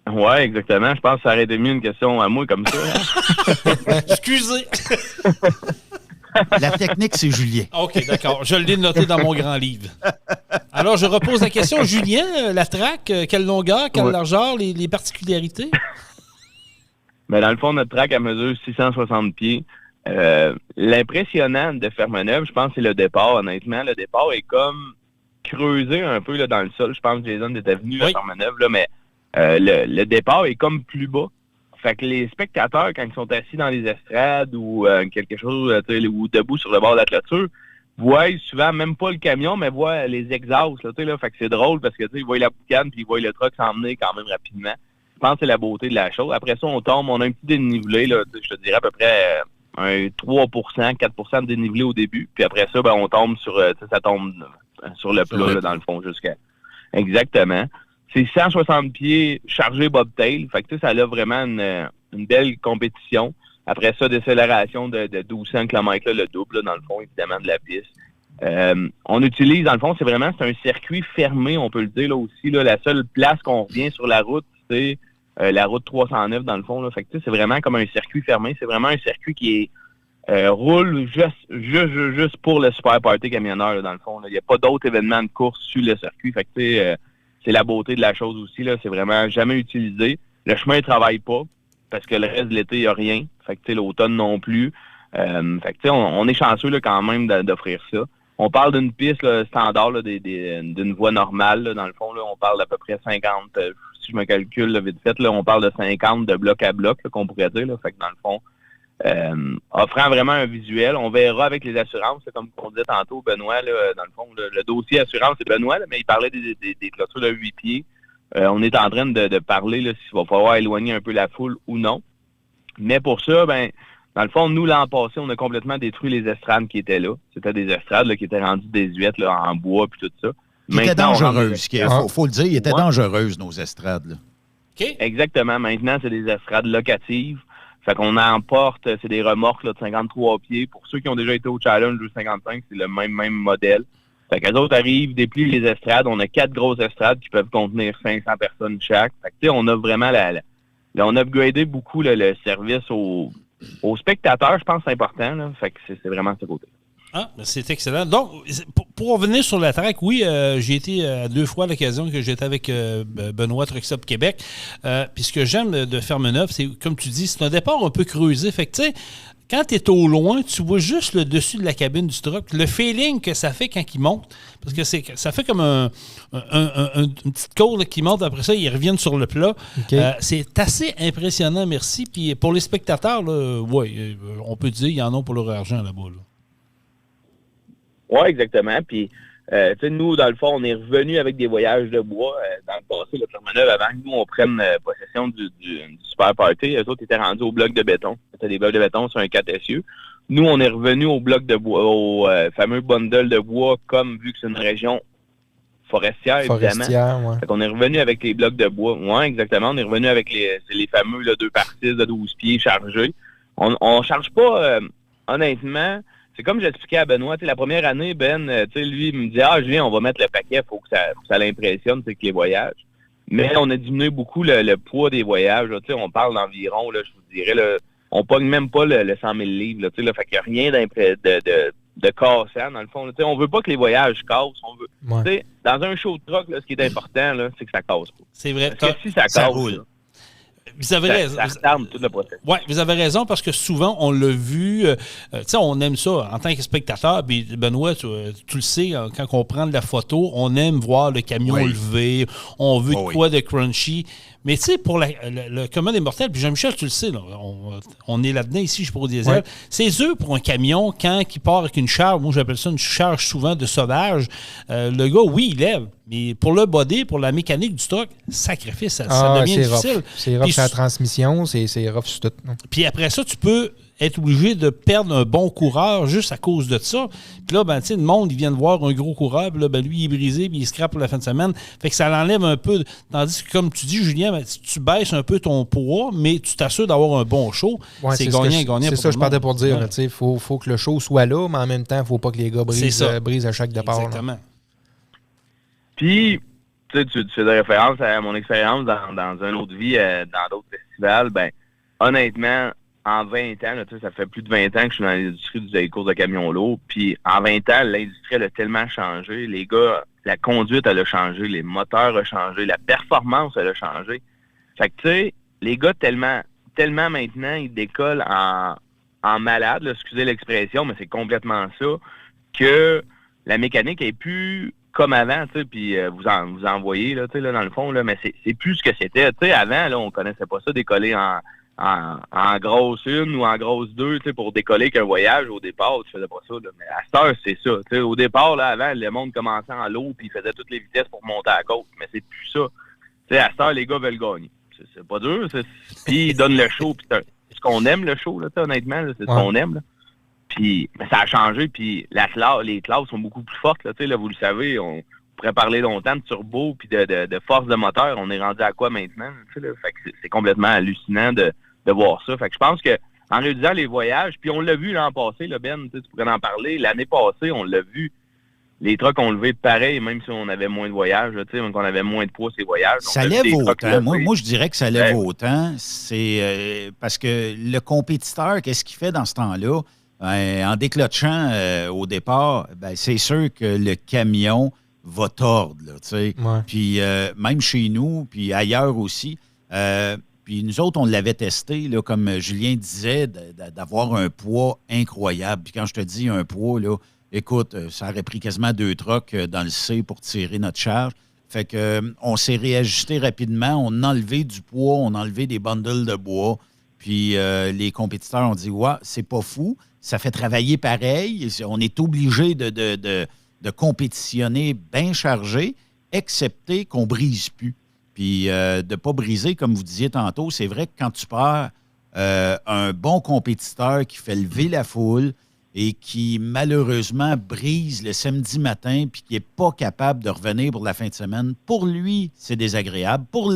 Oui, exactement. Je pense que ça aurait été mieux une question à moi comme ça. Hein? Excusez! La technique, c'est Julien. OK, d'accord. Je l'ai noté dans mon grand livre. Alors, je repose la question. Julien, la track, quelle longueur, quelle largeur, les particularités? Mais dans le fond, notre track, elle mesure 660 pieds. L'impressionnant de Fermeneuve, je pense, c'est le départ, honnêtement. Le départ est comme creusé un peu là, dans le sol. Je pense que Jason était venu à Fermeneuve, là, mais le départ est comme plus bas. Fait que les spectateurs, quand ils sont assis dans les estrades ou quelque chose, ou debout sur le bord de la clôture, voient souvent même pas le camion, mais voient les exhausts. Là, fait que c'est drôle parce que ils voient la boucane puis ils voient le truck s'emmener quand même rapidement. Je pense que c'est la beauté de la chose. Après ça, on tombe, on a un petit dénivelé, là, je te dirais à peu près un 3%, 4% de dénivelé au début. Puis après ça, on tombe sur ça tombe sur le plat, là, dans le fond, jusqu'à. Exactement. C'est 160 pieds chargés bobtail. Fait que ça a vraiment une belle compétition. Après ça, décélération de 1200 km, là, le double, là, dans le fond, évidemment, de la piste. On utilise, dans le fond, c'est un circuit fermé, on peut le dire là aussi. Là, la seule place qu'on revient sur la route, c'est la route 309, dans le fond. Là. Fait que c'est vraiment comme un circuit fermé. C'est vraiment un circuit qui roule juste pour le Super Party camionneur, là, dans le fond. Il n'y a pas d'autres événements de course sur le circuit. Fait que c'est la beauté de la chose aussi. Là. C'est vraiment jamais utilisé. Le chemin ne travaille pas. Parce que le reste de l'été, il n'y a rien. Fait que l'automne non plus. Fait que on est chanceux là, quand même d'offrir ça. On parle d'une piste là, standard, là, d'une voie normale. Là, dans le fond, là, on parle d'à peu près 50, si je me calcule là, vite fait, là, on parle de 50 de bloc à bloc, là, qu'on pourrait dire. Là. Fait que dans le fond, offrant vraiment un visuel, on verra avec les assurances, là, comme on disait tantôt, Benoît, là, dans le fond, le dossier assurance, c'est Benoît, là, mais il parlait des clôtures de 8 pieds. On est en train de parler là, s'il va falloir éloigner un peu la foule ou non. Mais pour ça, dans le fond, nous, l'an passé, on a complètement détruit les estrades qui étaient là. C'était des estrades là, qui étaient rendues désuètes là, en bois puis tout ça. Qui étaient dangereuses. Faut le dire, ils étaient dangereuses, nos estrades. Là. Okay. Exactement. Maintenant, c'est des estrades locatives. Fait qu'on emporte, c'est des remorques là, de 53 pieds. Pour ceux qui ont déjà été au Challenge du 55, c'est le même modèle. Fait qu'elles autres arrivent, déplient les estrades. On a 4 grosses estrades qui peuvent contenir 500 personnes chaque. Fait que, on a vraiment on a upgradé beaucoup là, le service aux spectateurs. Je pense que c'est important. Là. Fait que c'est vraiment de ce côté. Ah, c'est excellent. Donc, pour revenir sur la track, oui, j'ai été 2 fois à l'occasion que j'étais avec Benoît Truck Stop Québec. Puis ce que j'aime de Fermeneuve, c'est, comme tu dis, c'est un départ un peu creusé. Fait que, tu sais, quand tu es au loin, tu vois juste le dessus de la cabine du truck, le feeling que ça fait quand il monte, parce que ça fait comme une petite côte là, qui monte, après ça, ils reviennent sur le plat. Okay. C'est assez impressionnant, merci. Puis pour les spectateurs, oui, on peut dire qu'ils en ont pour leur argent là-bas. Là. Oui, exactement. Puis, nous, dans le fond, on est revenu avec des voyages de bois. Dans le passé, le Fermeneuve, avant que nous, on prenne possession du Super Party, eux autres étaient rendus au bloc de béton. C'était des blocs de béton sur un 4 essieux. Nous, on est revenu au bloc de bois, au fameux bundle de bois, comme vu que c'est une région forestière, évidemment. Ouais. Fait qu'on est revenu avec les blocs de bois. Oui, exactement. On est revenu avec les fameux là, 2x6 de 12 pieds chargés. On charge pas, honnêtement... C'est comme j'expliquais à Benoît, la première année, lui, il me dit « Ah, Julien, on va mettre le paquet, faut que ça l'impressionne, c'est que les voyages. » Mais on a diminué beaucoup le poids des voyages. Là, on parle d'environ, là, je vous dirais, là, on pogne même pas le 100 000 livres. Là, fait qu'il n'y a rien de cassant, dans le fond. Là, on veut pas que les voyages cassent. On veut, dans un show de truck, là, ce qui est important, là, c'est que ça casse pas. C'est vrai. Parce que si ça casse, roule. Vous avez raison. Oui, vous avez raison parce que souvent, on l'a vu, on aime ça en tant que spectateur. Puis Benoît, tu le sais, quand on prend de la photo, on aime voir le camion levé, on veut de quoi de crunchy. Mais tu sais, pour le commun des mortels, puis Jean-Michel, tu le sais, là, on est là-dedans ici, je pour diesel. C'est eux pour un camion, quand il part avec une charge, moi j'appelle ça une charge souvent de sauvage, le gars, oui, il lève, mais pour le body, pour la mécanique du truck, sacrifice, ça devient difficile. C'est rough sur la transmission, c'est rough sur tout. Puis après ça, tu peux être obligé de perdre un bon coureur juste à cause de ça. Puis là, le monde, ils viennent voir un gros coureur, puis là, lui, il est brisé, puis il scrape pour la fin de semaine. Fait que ça l'enlève un peu. Tandis que, comme tu dis, Julien, tu baisses un peu ton poids, mais tu t'assures d'avoir un bon show. Ouais, c'est gagnant. C'est ça que je partais pour dire. Il faut que le show soit là, mais en même temps, il ne faut pas que les gars brisent à chaque départ. Exactement. Puis, tu fais de référence à mon expérience dans une autre vie, dans d'autres festivals. Honnêtement, en 20 ans, là, ça fait plus de 20 ans que je suis dans l'industrie des courses de camions lourds. Puis en 20 ans, l'industrie elle a tellement changé. Les gars, la conduite elle a changé, les moteurs ont changé, la performance elle a changé. Fait que tu sais, les gars tellement maintenant, ils décollent en en malade, là, excusez l'expression, mais c'est complètement ça, que la mécanique est plus comme avant, tu sais, puis vous en voyez, là, tu sais, là, dans le fond, là, mais c'est plus ce que c'était. Tu sais, avant, là, on connaissait pas ça, décoller en grosse 1 ou en grosse 2, tu sais, pour décoller qu'un voyage au départ, tu faisais pas ça, là. Mais à cette heure, c'est ça. Tu sais, au départ, là, avant, le monde commençait en l'eau puis il faisait toutes les vitesses pour monter à la côte, mais c'est plus ça. Tu sais, à cette heure, les gars veulent gagner. C'est pas dur, puis ils donnent le show, puis c'est ce qu'on aime, le show, là, honnêtement, là, c'est ce qu'on aime, là. Puis, mais ça a changé, puis les classes sont beaucoup plus fortes, là, tu sais, là, vous le savez, on pourrait parler longtemps de turbo puis de force de moteur. On est rendu à quoi maintenant? Tu sais, là? Fait que c'est complètement hallucinant de voir ça. Fait que je pense que en réduisant les voyages, puis on l'a vu l'an passé, là, Ben, tu pourrais en parler. L'année passée, on l'a vu. Les trucks ont levé pareil, même si on avait moins de voyages, même qu'on avait moins de poids ces voyages. Ça lève autant. Moi, je dirais que ça lève autant. C'est parce que le compétiteur, qu'est-ce qu'il fait dans ce temps-là? En déclenchant au départ, c'est sûr que le camion va tordre, là, tu sais. Ouais. Puis même chez nous, puis ailleurs aussi. Puis nous autres, on l'avait testé, là, comme Julien disait, d'avoir un poids incroyable. Puis quand je te dis un poids, là, écoute, ça aurait pris quasiment 2 trucks dans le C pour tirer notre charge. Fait que on s'est réajusté rapidement. On a enlevé du poids, on a enlevé des bundles de bois. Puis les compétiteurs ont dit « Ouais, c'est pas fou. Ça fait travailler pareil. On est obligé de compétitionner bien chargé, excepté qu'on brise plus. » Puis de ne pas briser, comme vous disiez tantôt, c'est vrai que quand tu perds un bon compétiteur qui fait lever la foule et qui, malheureusement, brise le samedi matin puis qui n'est pas capable de revenir pour la fin de semaine, pour lui, c'est désagréable. Pour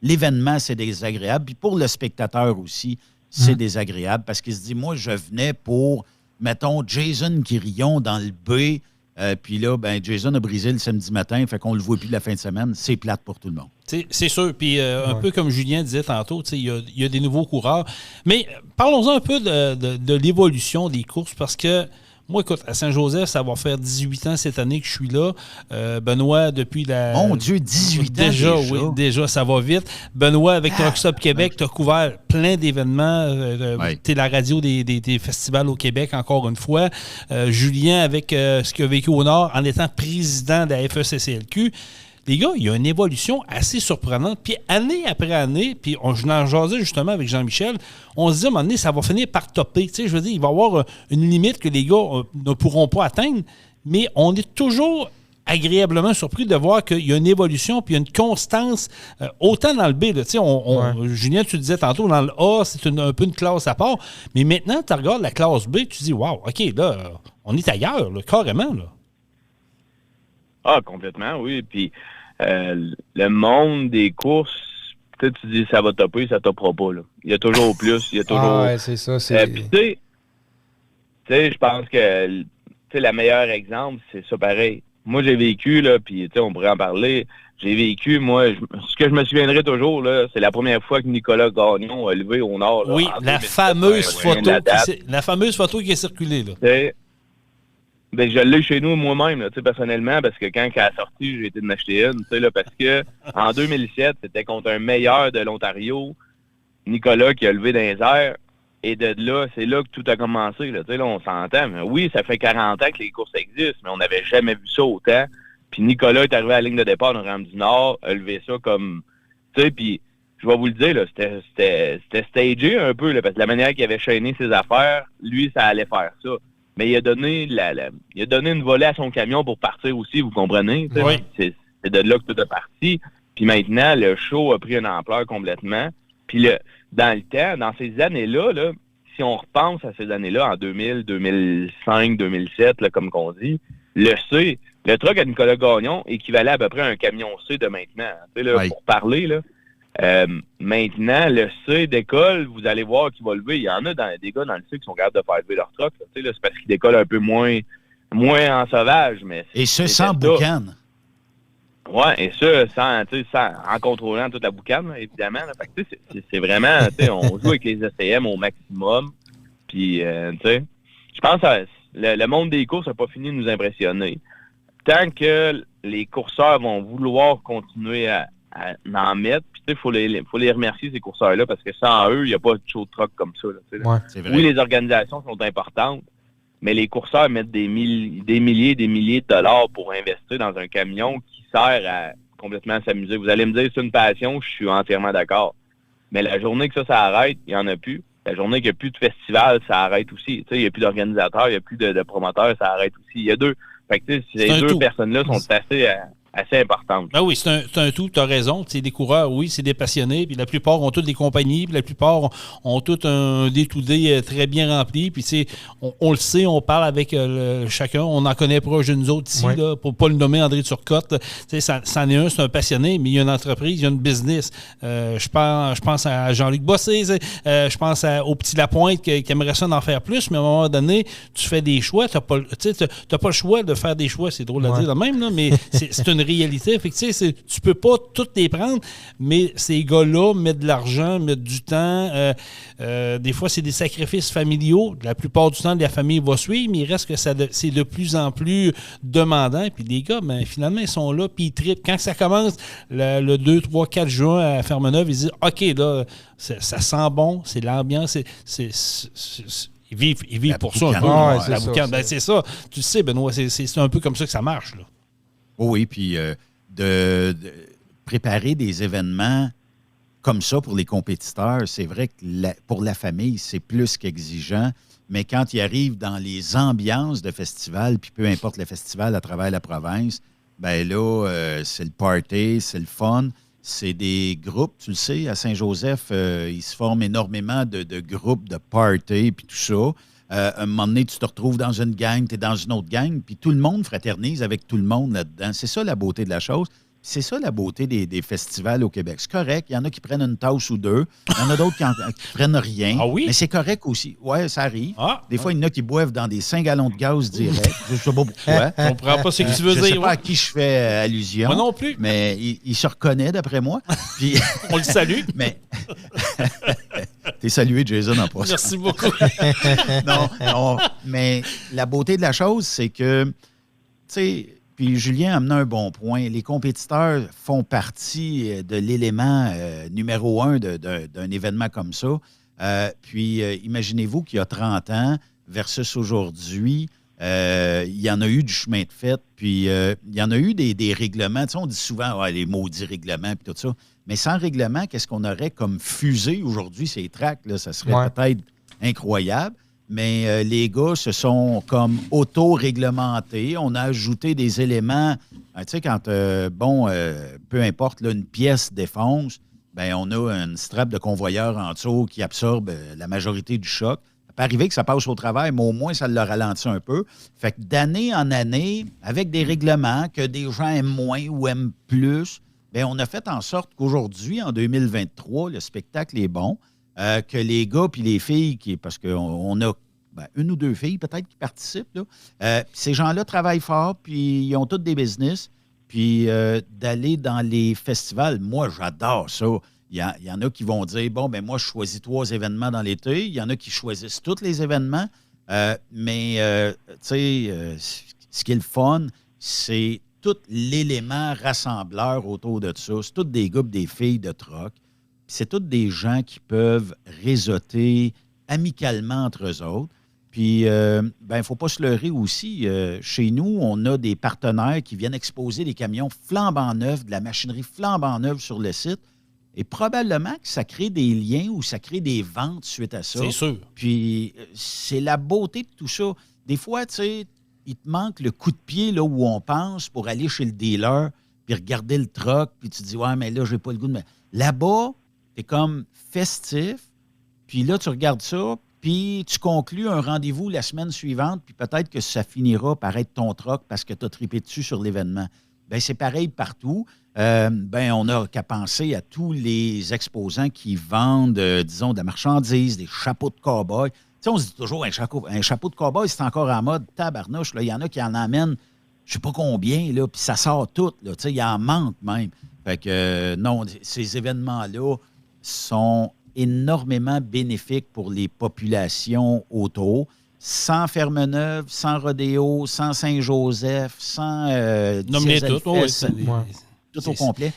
l'événement, c'est désagréable. Puis pour le spectateur aussi, c'est désagréable parce qu'il se dit, moi, je venais pour, mettons, Jason Quirillon dans le B. Puis là, Jason a brisé le samedi matin, fait qu'on le voit plus de la fin de semaine. C'est plate pour tout le monde. C'est sûr. Puis un peu comme Julien disait tantôt, il y a des nouveaux coureurs. Mais parlons-en un peu de l'évolution des courses parce que moi, écoute, à Saint-Joseph, ça va faire 18 ans cette année que je suis là. Benoît, depuis la... Mon Dieu, 18 ans déjà. Oui, déjà, ça va vite. Benoît, avec Truck Stop Québec, tu as couvert plein d'événements. Tu es la radio des festivals au Québec, encore une fois. Julien, avec ce qu'il a vécu au Nord, en étant président de la FECCLQ. Les gars, il y a une évolution assez surprenante. Puis année après année, puis je en jasais justement avec Jean-Michel, on se dit à un moment donné, ça va finir par topper. Tu sais, je veux dire, il va y avoir une limite que les gars ne pourront pas atteindre, mais on est toujours agréablement surpris de voir qu'il y a une évolution puis il y a une constance, autant dans le B. Là, tu sais, Julien, tu disais tantôt, dans le A, c'est un peu une classe à part, mais maintenant, tu regardes la classe B, tu dis, wow, OK, là, on est ailleurs, là, carrément. Là. Ah, complètement, oui. Puis le monde des courses, tu dis ça va topper, ça topera pas. Là. Il y a toujours plus, il y a toujours... Ah ouais, c'est ça. Puis tu sais, je pense que le meilleur exemple, c'est ça pareil. Moi, j'ai vécu, là, puis on pourrait en parler, j'ai vécu, moi, ce que je me souviendrai toujours, là, c'est la première fois que Nicolas Gagnon a levé au Nord. Là, oui, la fameuse photo qui est circulée. Là. Je l'ai chez nous moi-même, là, personnellement, parce que quand elle a sorti, j'ai été de m'acheter une, là, parce que en 2007, c'était contre un meilleur de l'Ontario, Nicolas, qui a levé dans les airs, et de là, c'est là que tout a commencé, là, on s'entend. Mais oui, ça fait 40 ans que les courses existent, mais on n'avait jamais vu ça autant. Puis Nicolas est arrivé à la ligne de départ dans Rame du Nord, a levé ça comme, puis je vais vous le dire, là, c'était stagé un peu, là, parce que la manière qu'il avait chaîné ses affaires, lui, ça allait faire ça. Mais il a donné il a donné une volée à son camion pour partir aussi, vous comprenez? Oui. C'est de là que tout est parti. Puis maintenant, le show a pris une ampleur complètement. Puis dans le temps, dans ces années-là, là, si on repense à ces années-là, en 2000, 2005, 2007, là, comme qu'on dit, le truck à Nicolas Gagnon équivalait à peu près à un camion C de maintenant. Là, pour parler, là. Maintenant, le C décolle, vous allez voir qu'il va lever. Il y en a des gars dans le C qui sont capables de faire lever leur truck. Là, c'est parce qu'ils décollent un peu moins en sauvage. Mais et ce, sans boucane. Oui, et ça, en contrôlant toute la boucane, là, évidemment. Là. Fait que, c'est vraiment, on joue avec les STM au maximum. Puis, je pense que le monde des courses n'a pas fini de nous impressionner. Tant que les courseurs vont vouloir continuer à en mettre. Puis, il faut les remercier, ces courseurs-là, parce que sans eux, il n'y a pas de show de truck comme ça. Là, ouais, c'est vrai. Oui, les organisations sont importantes, mais les courseurs mettent des milliers de dollars pour investir dans un camion qui sert à complètement s'amuser. Vous allez me dire, c'est une passion, je suis entièrement d'accord. Mais la journée que ça arrête, il n'y en a plus. La journée qu'il n'y a plus de festival, ça arrête aussi. Il n'y a plus d'organisateurs, il n'y a plus de promoteurs, ça arrête aussi. Il y a deux. Fait que, ces deux personnes-là sont assez importantes. Ben oui, c'est un tout, tu as raison. C'est des coureurs, oui, c'est des passionnés, puis la plupart ont toutes des compagnies, puis la plupart ont tout un day-to-day très bien rempli, puis on le sait, on parle avec chacun, on en connaît proche de nous autres ici, oui. là, pour ne pas le nommer André Turcotte. C'en est un, c'est un passionné, mais il y a une entreprise, il y a une business. Je pense à Jean-Luc Bossé, je pense au petit Lapointe qui aimerait ça d'en faire plus, mais à un moment donné, tu fais des choix, tu n'as pas le choix de faire des choix, c'est drôle à dire de même, là, mais c'est une réalité. Fait que, tu peux pas toutes les prendre, mais ces gars-là mettent de l'argent, mettent du temps. Des fois, c'est des sacrifices familiaux. La plupart du temps, la famille va suivre, mais il reste que c'est de plus en plus demandant. Puis les gars, finalement, ils sont là, puis ils trippent. Quand ça commence le 2, 3, 4 juin à Fermeneuve, ils disent « OK, là, ça sent bon, c'est l'ambiance, ils vivent pour ça un peu. La boucane, c'est ça. Tu sais, Benoît, c'est un peu comme ça que ça marche, là. Oui, puis de préparer des événements comme ça pour les compétiteurs, c'est vrai que pour la famille, c'est plus qu'exigeant. Mais quand ils arrivent dans les ambiances de festival, puis peu importe le festival à travers la province, ben là, c'est le party, c'est le fun. C'est des groupes, tu le sais, à Saint-Joseph, il se forme énormément de groupes de party, puis tout ça. Un moment donné, tu te retrouves dans une gang, tu es dans une autre gang, puis tout le monde fraternise avec tout le monde là-dedans. C'est ça la beauté de la chose. C'est ça la beauté des festivals au Québec. C'est correct. Il y en a qui prennent une tasse ou deux. Il y en a d'autres qui prennent rien. Ah oui? Mais c'est correct aussi. Oui, ça arrive. Des fois, il y en a qui boivent dans des 5 gallons de gaz direct. Je ne sais pas pourquoi. Je comprends pas ce que tu veux dire. Je ne sais pas à qui je fais allusion. Moi non plus. Mais il se reconnaît, d'après moi. Puis, on le salue. Mais t'es salué, Jason, en passant. Merci beaucoup. non, mais la beauté de la chose, c'est que, tu sais, puis Julien a amené un bon point. Les compétiteurs font partie de l'élément numéro 1 d'un événement comme ça. Puis imaginez-vous qu'il y a 30 ans versus aujourd'hui, il y en a eu du chemin de fait, puis il y en a eu des règlements. Tu sais, on dit souvent les maudits règlements puis tout ça. Mais sans règlement, qu'est-ce qu'on aurait comme fusée aujourd'hui, ces tracks? Là, ça serait peut-être incroyable. Mais les gars se sont comme auto-réglementés. On a ajouté des éléments. Tu sais, quand, peu importe, là, une pièce défonce, bien, on a une strap de convoyeur en dessous qui absorbe la majorité du choc. Ça peut arriver que ça passe au travers, mais au moins, ça le ralentit un peu. Fait que d'année en année, avec des règlements que des gens aiment moins ou aiment plus, bien, on a fait en sorte qu'aujourd'hui, en 2023, le spectacle est bon. Que les gars puis les filles, parce qu'on a une ou deux filles peut-être qui participent, là. Ces gens-là travaillent fort, puis ils ont tous des business. Puis d'aller dans les festivals, moi, j'adore ça. Il y en a qui vont dire, moi, je choisis 3 événements dans l'été. Il y en a qui choisissent tous les événements. Mais, tu sais, ce qui est le fun, c'est tout l'élément rassembleur autour de ça. C'est tous des gars et des filles de troc. C'est tous des gens qui peuvent réseauter amicalement entre eux autres. Puis, il ne faut pas se leurrer aussi. Chez nous, on a des partenaires qui viennent exposer des camions flambant neufs, de la machinerie flambant neuve sur le site. Et probablement que ça crée des liens ou ça crée des ventes suite à ça. C'est sûr. Puis, c'est la beauté de tout ça. Des fois, tu sais, il te manque le coup de pied là où on pense pour aller chez le dealer puis regarder le truck, puis tu te dis, ouais, mais là, j'ai pas le goût de... Là-bas, t'es comme festif, puis là, tu regardes ça, puis tu conclus un rendez-vous la semaine suivante, puis peut-être que ça finira par être ton troc parce que tu as trippé dessus sur l'événement. Bien, c'est pareil partout. On n'a qu'à penser à tous les exposants qui vendent, disons, de la marchandise, des chapeaux de cow-boy. Tu sais, on se dit toujours, un chapeau de cow-boy, c'est encore en mode tabarnouche. Il y en a qui en amènent, je sais pas combien, là, puis ça sort tout. Tu sais, il en manque même. Fait que, non, ces événements-là sont énormément bénéfiques pour les populations autour. Sans Fermeneuve, sans Rodéo, sans Saint-Joseph, sans tout au complet. Tout au complet.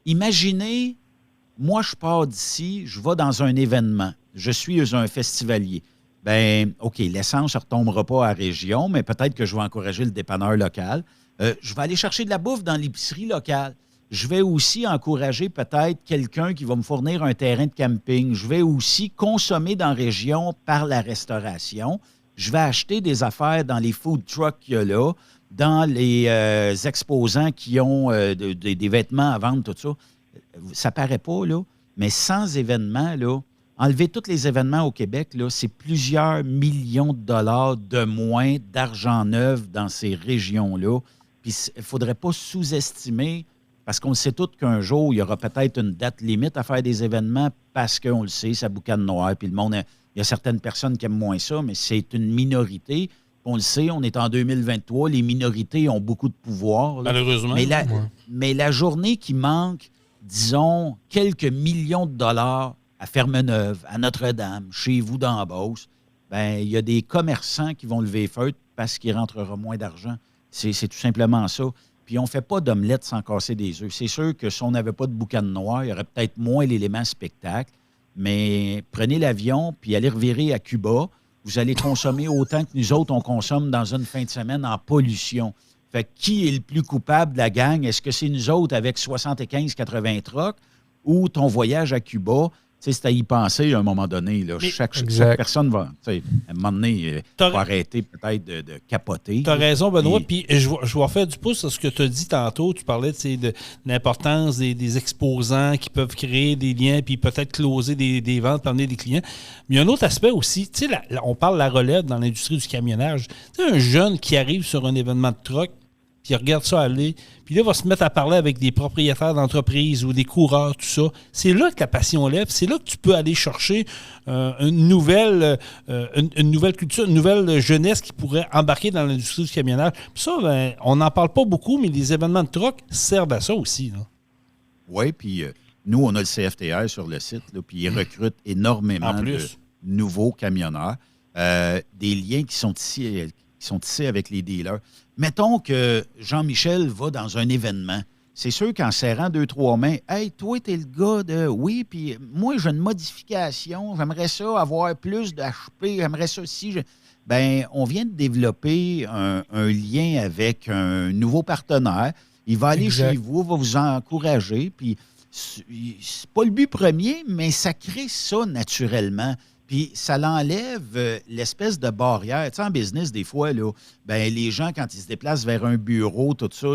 imaginez, moi, je pars d'ici, je vais dans un événement. Je suis un festivalier. Ben, OK, l'essence ne retombera pas à la région, mais peut-être que je vais encourager le dépanneur local. Je vais aller chercher de la bouffe dans l'épicerie locale. Je vais aussi encourager peut-être quelqu'un qui va me fournir un terrain de camping. Je vais aussi consommer dans la région par la restauration. Je vais acheter des affaires dans les food trucks qu'il y a là, dans les exposants qui ont des vêtements à vendre, tout ça. Ça paraît pas, là, mais sans événements, là, enlever tous les événements au Québec, là, c'est plusieurs millions de dollars de moins d'argent neuf dans ces régions-là. Puis il ne faudrait pas sous-estimer, parce qu'on le sait tous qu'un jour, il y aura peut-être une date limite à faire des événements parce qu'on le sait, ça boucane noir, puis le monde, il y a certaines personnes qui aiment moins ça, mais c'est une minorité. On le sait, on est en 2023, les minorités ont beaucoup de pouvoir. Là. Malheureusement. Mais la journée qui manque, disons, quelques millions de dollars à Fermeneuve, à Notre-Dame, chez vous dans la Beauce, bien, il y a des commerçants qui vont lever feu parce qu'il rentrera moins d'argent. C'est tout simplement ça. Puis on ne fait pas d'omelette sans casser des œufs. C'est sûr que si on n'avait pas de boucan noir, il y aurait peut-être moins l'élément spectacle. Mais prenez l'avion puis allez revirer à Cuba. Vous allez consommer autant que nous autres, on consomme dans une fin de semaine en pollution. Fait que qui est le plus coupable de la gang? Est-ce que c'est nous autres avec 75-80 trucks ou ton voyage à Cuba? Tu sais, c'est à y penser à un moment donné. Là. Chaque personne va, à un moment donné, va arrêter peut-être de capoter. Tu as raison, Benoît. Puis je vais faire du pouce sur ce que tu as dit tantôt. Tu parlais de l'importance des exposants qui peuvent créer des liens puis peut-être closer des ventes, amener des clients. Mais il y a un autre aspect aussi. Tu sais, on parle de la relève dans l'industrie du camionnage. Tu sais, un jeune qui arrive sur un événement de truck, puis il regarde ça aller, puis là, il va se mettre à parler avec des propriétaires d'entreprises ou des coureurs, tout ça. C'est là que la passion lève. C'est là que tu peux aller chercher une nouvelle culture, une nouvelle jeunesse qui pourrait embarquer dans l'industrie du camionnage. Puis ça, ben, on n'en parle pas beaucoup, mais les événements de truck servent à ça aussi. Oui, puis nous, on a le CFTR sur le site, là, puis ils recrutent énormément de nouveaux camionneurs. Des liens qui sont tissés avec les dealers. Mettons que Jean-Michel va dans un événement. C'est sûr qu'en serrant 2-3 mains, « Hey, toi, t'es le gars de... Oui, puis moi, j'ai une modification. J'aimerais ça avoir plus d'HP. J'aimerais ça aussi. » Bien, on vient de développer un lien avec un nouveau partenaire. Il va aller chez vous, va vous encourager. Puis, c'est pas le but premier, mais ça crée ça naturellement. Puis ça l'enlève l'espèce de barrière. Tu sais, en business, des fois, là, ben, les gens, quand ils se déplacent vers un bureau, tout ça,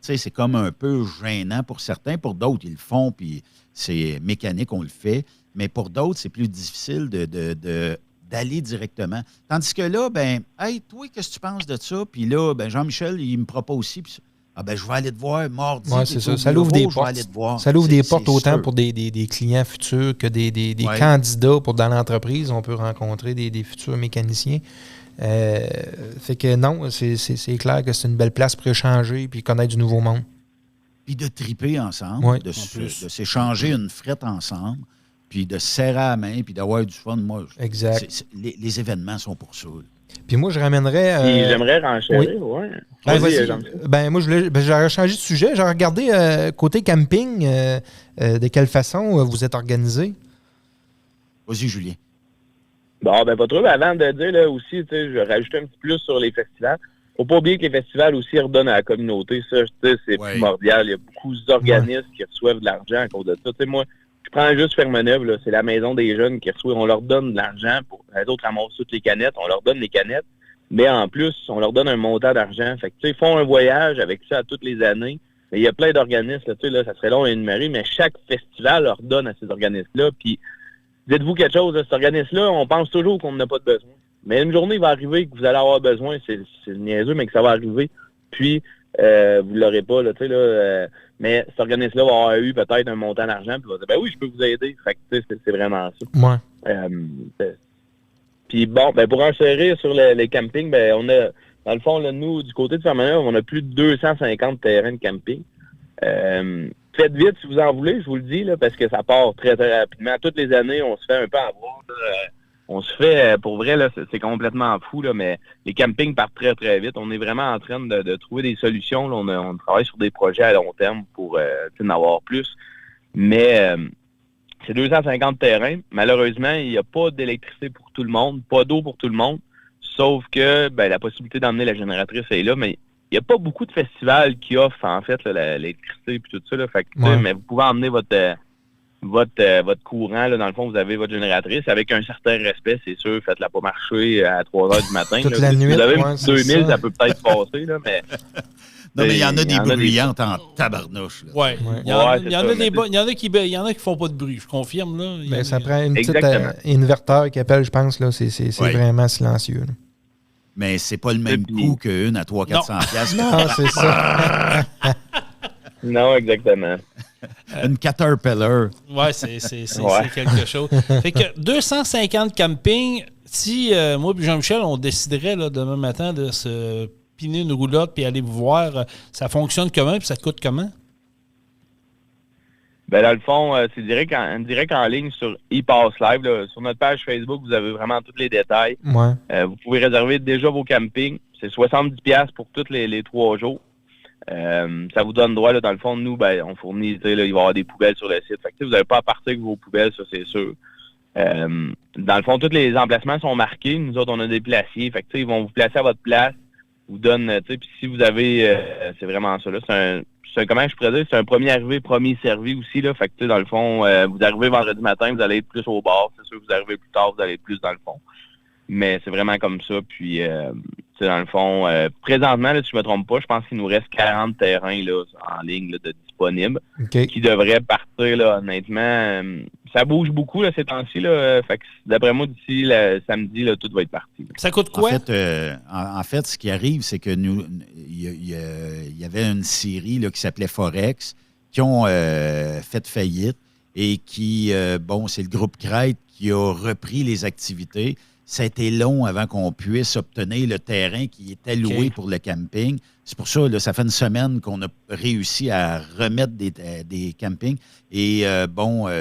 c'est comme un peu gênant pour certains. Pour d'autres, ils le font, puis c'est mécanique, on le fait. Mais pour d'autres, c'est plus difficile d'aller directement. Tandis que là, ben, hey, toi, qu'est-ce que tu penses de ça? Puis là, ben, Jean-Michel, il me propose aussi. Puis ah ben, je vais aller te voir mardi. Oui, c'est ça. Ça l'ouvre des portes. Ça l'ouvre des portes autant sûr. Pour des clients futurs que des candidats dans l'entreprise. On peut rencontrer des futurs mécaniciens. Fait que non, c'est clair que c'est une belle place pour échanger et connaître du nouveau monde. Puis de triper ensemble, de s'échanger une frette ensemble, puis de se serrer à la main, puis d'avoir du fun. Moi, exact. Les événements sont pour ça. Puis moi, je ramènerais... J'aimerais renchérir, oui. Moi, j'aurais changé de sujet. J'aurais regardé côté camping, de quelle façon vous êtes organisé. Vas-y, Julien. Bon, ben pas trop. Avant de dire, là, aussi, je vais rajouter un petit plus sur les festivals. Faut pas oublier que les festivals aussi redonnent à la communauté. Ça, c'est primordial. Il y a beaucoup d'organismes qui reçoivent de l'argent à cause de ça. Moi, je prends juste Fermeneuve, là, c'est la maison des jeunes qui reçoivent. On leur donne de l'argent. Les autres ramassent toutes les canettes. On leur donne les canettes. Mais en plus, on leur donne un montant d'argent. Fait que, ils font un voyage avec ça toutes les années. Mais il y a plein d'organismes. Là, ça serait long à énumérer, mais chaque festival leur donne à ces organismes-là. Puis, dites-vous quelque chose, cet organisme-là, on pense toujours qu'on n'a pas de besoin. Mais une journée va arriver que vous allez avoir besoin. C'est niaiseux, mais que ça va arriver. Puis, vous ne l'aurez pas, là, mais cet organisme-là va avoir eu peut-être un montant d'argent, puis va dire, ben oui, je peux vous aider. Fait que, c'est vraiment ça. Ouais. Puis bon, ben pour insérer sur les campings, ben on a, dans le fond, là, nous, du côté de Fermeneuve, on a plus de 250 terrains de camping. Faites vite si vous en voulez, je vous le dis, là, parce que ça part très, très rapidement. Toutes les années, on se fait un peu avoir. on se fait, pour vrai, là, c'est complètement fou, là, mais les campings partent très, très vite. On est vraiment en train de trouver des solutions. Là, on travaille sur des projets à long terme pour en avoir plus. Mais c'est 250 terrains. Malheureusement, il n'y a pas d'électricité pour tout le monde, pas d'eau pour tout le monde. Sauf que la possibilité d'emmener la génératrice est là, mais il n'y a pas beaucoup de festivals qui offrent, en fait, là, l'électricité et tout ça. Là. Fait que, mais vous pouvez emmener votre courant, là, dans le fond, vous avez votre génératrice avec un certain respect, c'est sûr. Faites-la pas marcher à 3 heures du matin. Toute là. la nuit. Vous avez 2000, ça peut peut-être passer, là, mais... Non, mais il y en a des bruyantes en tabarnouche. Oui, il y en a qui font pas de bruit, je confirme. Là. Ça prend une petite inverteur qui appelle, je pense. Là, c'est vraiment silencieux. Là. Mais c'est pas le même coût qu'une à 300-400$. Non, c'est ça. Non, exactement. Une Caterpillar. Oui, c'est quelque chose. Fait que 250 campings, si moi et Jean-Michel, on déciderait là, demain matin de se piner une roulotte puis aller vous voir, ça fonctionne comment puis ça coûte comment? Dans le fond, c'est direct en ligne sur ePass Live. Là. Sur notre page Facebook, vous avez vraiment tous les détails. Ouais. Vous pouvez réserver déjà vos campings. C'est 70$ pour tous les 3 jours. Ça vous donne droit, là, dans le fond, nous, on fournit, là, il va y avoir des poubelles sur le site. Fait que, vous n'avez pas à partir avec vos poubelles, ça c'est sûr. Dans le fond, tous les emplacements sont marqués. Nous autres, on a des placiers. Fait que, ils vont vous placer à votre place. Vous donnent, puis si vous avez, c'est vraiment ça, là, comment je pourrais dire, c'est un premier arrivé, premier servi aussi, là. Fait que, dans le fond, vous arrivez vendredi matin, vous allez être plus au bar. C'est sûr, vous arrivez plus tard, vous allez être plus dans le fond. Mais c'est vraiment comme ça. Puis, dans le fond, présentement, là, si je ne me trompe pas, je pense qu'il nous reste 40 terrains là, en ligne là, de disponibles qui devraient partir, là, honnêtement. Ça bouge beaucoup là, ces temps-ci. Là, fait que, d'après moi, d'ici le samedi, là, tout va être parti. Là. Ça coûte quoi? En fait, ce qui arrive, c'est que nous, il y avait une série là, qui s'appelait Forex qui ont fait faillite et qui, c'est le groupe Crête qui a repris les activités. Ça a été long avant qu'on puisse obtenir le terrain qui était loué pour le camping. C'est pour ça, là, ça fait une semaine qu'on a réussi à remettre des campings. Et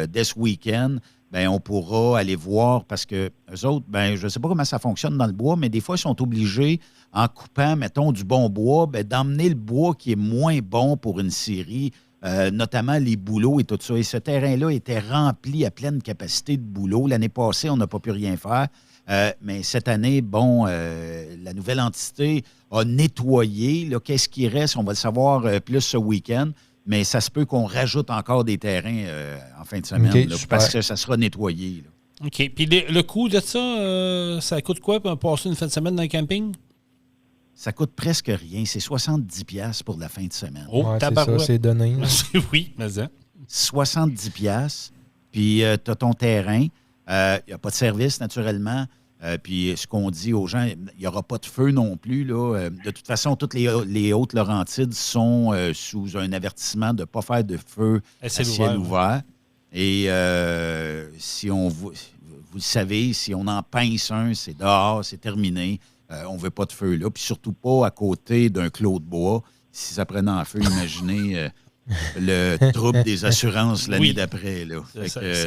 dès ce week-end, on pourra aller voir parce que eux autres, je ne sais pas comment ça fonctionne dans le bois, mais des fois, ils sont obligés, en coupant, mettons, du bon bois, d'emmener le bois qui est moins bon pour une scierie, notamment les bouleaux et tout ça. Et ce terrain-là était rempli à pleine capacité de bouleaux. L'année passée, on n'a pas pu rien faire. Mais cette année, la nouvelle entité a nettoyé. Là, qu'est-ce qui reste? On va le savoir plus ce week-end. Mais ça se peut qu'on rajoute encore des terrains en fin de semaine là, parce que ça sera nettoyé. Là. OK. Puis le coût de ça, ça coûte quoi pour passer une fin de semaine dans le camping? Ça coûte presque rien. C'est 70$ pour la fin de semaine. Oh, c'est ça, c'est donné. Oui, mais ça. 70$. Puis tu as ton terrain. Il n'y a pas de service, naturellement. Puis ce qu'on dit aux gens, il n'y aura pas de feu non plus. Là. De toute façon, toutes les Hautes-Laurentides sont sous un avertissement de ne pas faire de feu à ciel ouvert. Et si vous le savez, si on en pince un, c'est dehors, c'est terminé. On ne veut pas de feu là. Puis surtout pas à côté d'un clos de bois. Si ça prenait en feu, imaginez... le trouble des assurances l'année d'après. Là.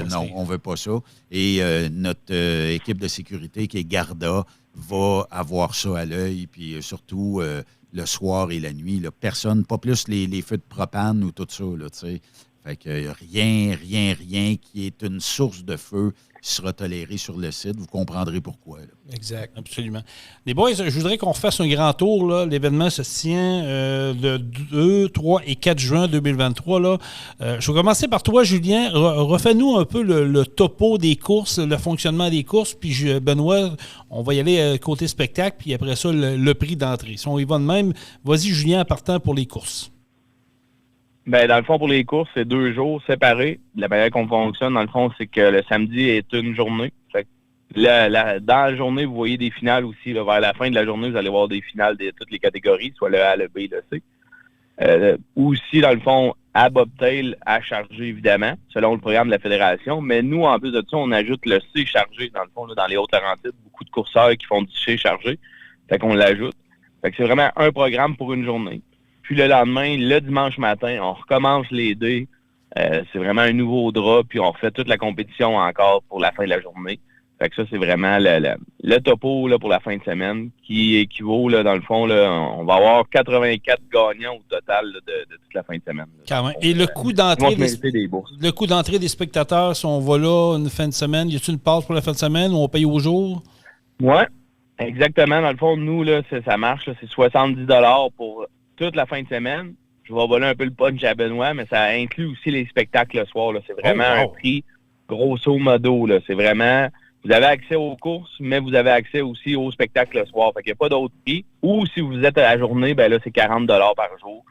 Non, on ne veut pas ça. Et notre équipe de sécurité, qui est Garda, va avoir ça à l'œil. Puis surtout, le soir et la nuit, là, personne, pas plus les feux de propane ou tout ça. Là, fait que rien qui est une source de feu qui sera toléré sur le site. Vous comprendrez pourquoi. Là. Exact, absolument. Les boys, je voudrais qu'on fasse un grand tour. Là. L'événement se tient le 2, 3 et 4 juin 2023. Là. Je vais commencer par toi, Julien. Refais-nous un peu le topo des courses, le fonctionnement des courses. Puis Benoît, on va y aller côté spectacle. Puis après ça, le prix d'entrée. Si on y va de même, vas-y, Julien, en partant pour les courses. Dans le fond, pour les courses, c'est 2 jours séparés. La manière qu'on fonctionne, dans le fond, c'est que le samedi est une journée. Fait que dans la journée, vous voyez des finales aussi. Là, vers la fin de la journée, vous allez voir des finales de toutes les catégories, soit le A, le B, le C. Aussi, dans le fond, à bobtail, à charger, évidemment, selon le programme de la fédération. Mais nous, en plus de ça, on ajoute le C chargé, dans le fond, là, dans les Hautes-Laurentides. Beaucoup de courseurs qui font du C chargé. Fait qu'on l'ajoute. Fait que c'est vraiment un programme pour une journée. Puis le lendemain, le dimanche matin, on recommence les dés. C'est vraiment un nouveau drap, puis on refait toute la compétition encore pour la fin de la journée. Fait que ça, c'est vraiment le topo là, pour la fin de semaine qui équivaut, là, dans le fond, là, on va avoir 84 gagnants au total là, de toute la fin de semaine. Quand même. Et le coût d'entrée le coût d'entrée des spectateurs, si on va là une fin de semaine, y a-t-il une passe pour la fin de semaine ou on paye au jour? Oui, exactement. Dans le fond, nous, là, ça marche. Là, c'est 70$ pour toute la fin de semaine. Je vais voler un peu le punch à Benoît, mais ça inclut aussi les spectacles le soir. Là. C'est vraiment un prix grosso modo. Là. C'est vraiment... Vous avez accès aux courses, mais vous avez accès aussi au spectacle le soir. Fait qu'il n'y a pas d'autre prix. Ou si vous êtes à la journée, ben là, c'est 40$ par jour.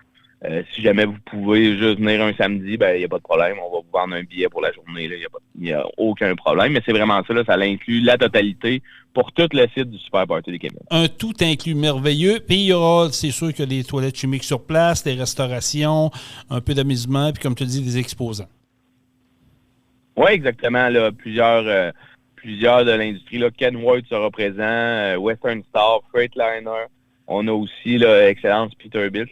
Si jamais vous pouvez juste venir un samedi, ben il n'y a pas de problème. On va vous vendre un billet pour la journée. Il n'y a aucun problème. Mais c'est vraiment ça. Là, ça inclut la totalité pour tout le site du Super Party des Québec. Un tout inclus merveilleux. Puis il y aura, c'est sûr, que des toilettes chimiques sur place, des restaurations, un peu d'amusement, puis comme tu dis, des exposants. Oui, exactement. Là, plusieurs de l'industrie. Là, Ken White sera présent, Western Star, Freightliner. On a aussi là, Excellence Peterbilt,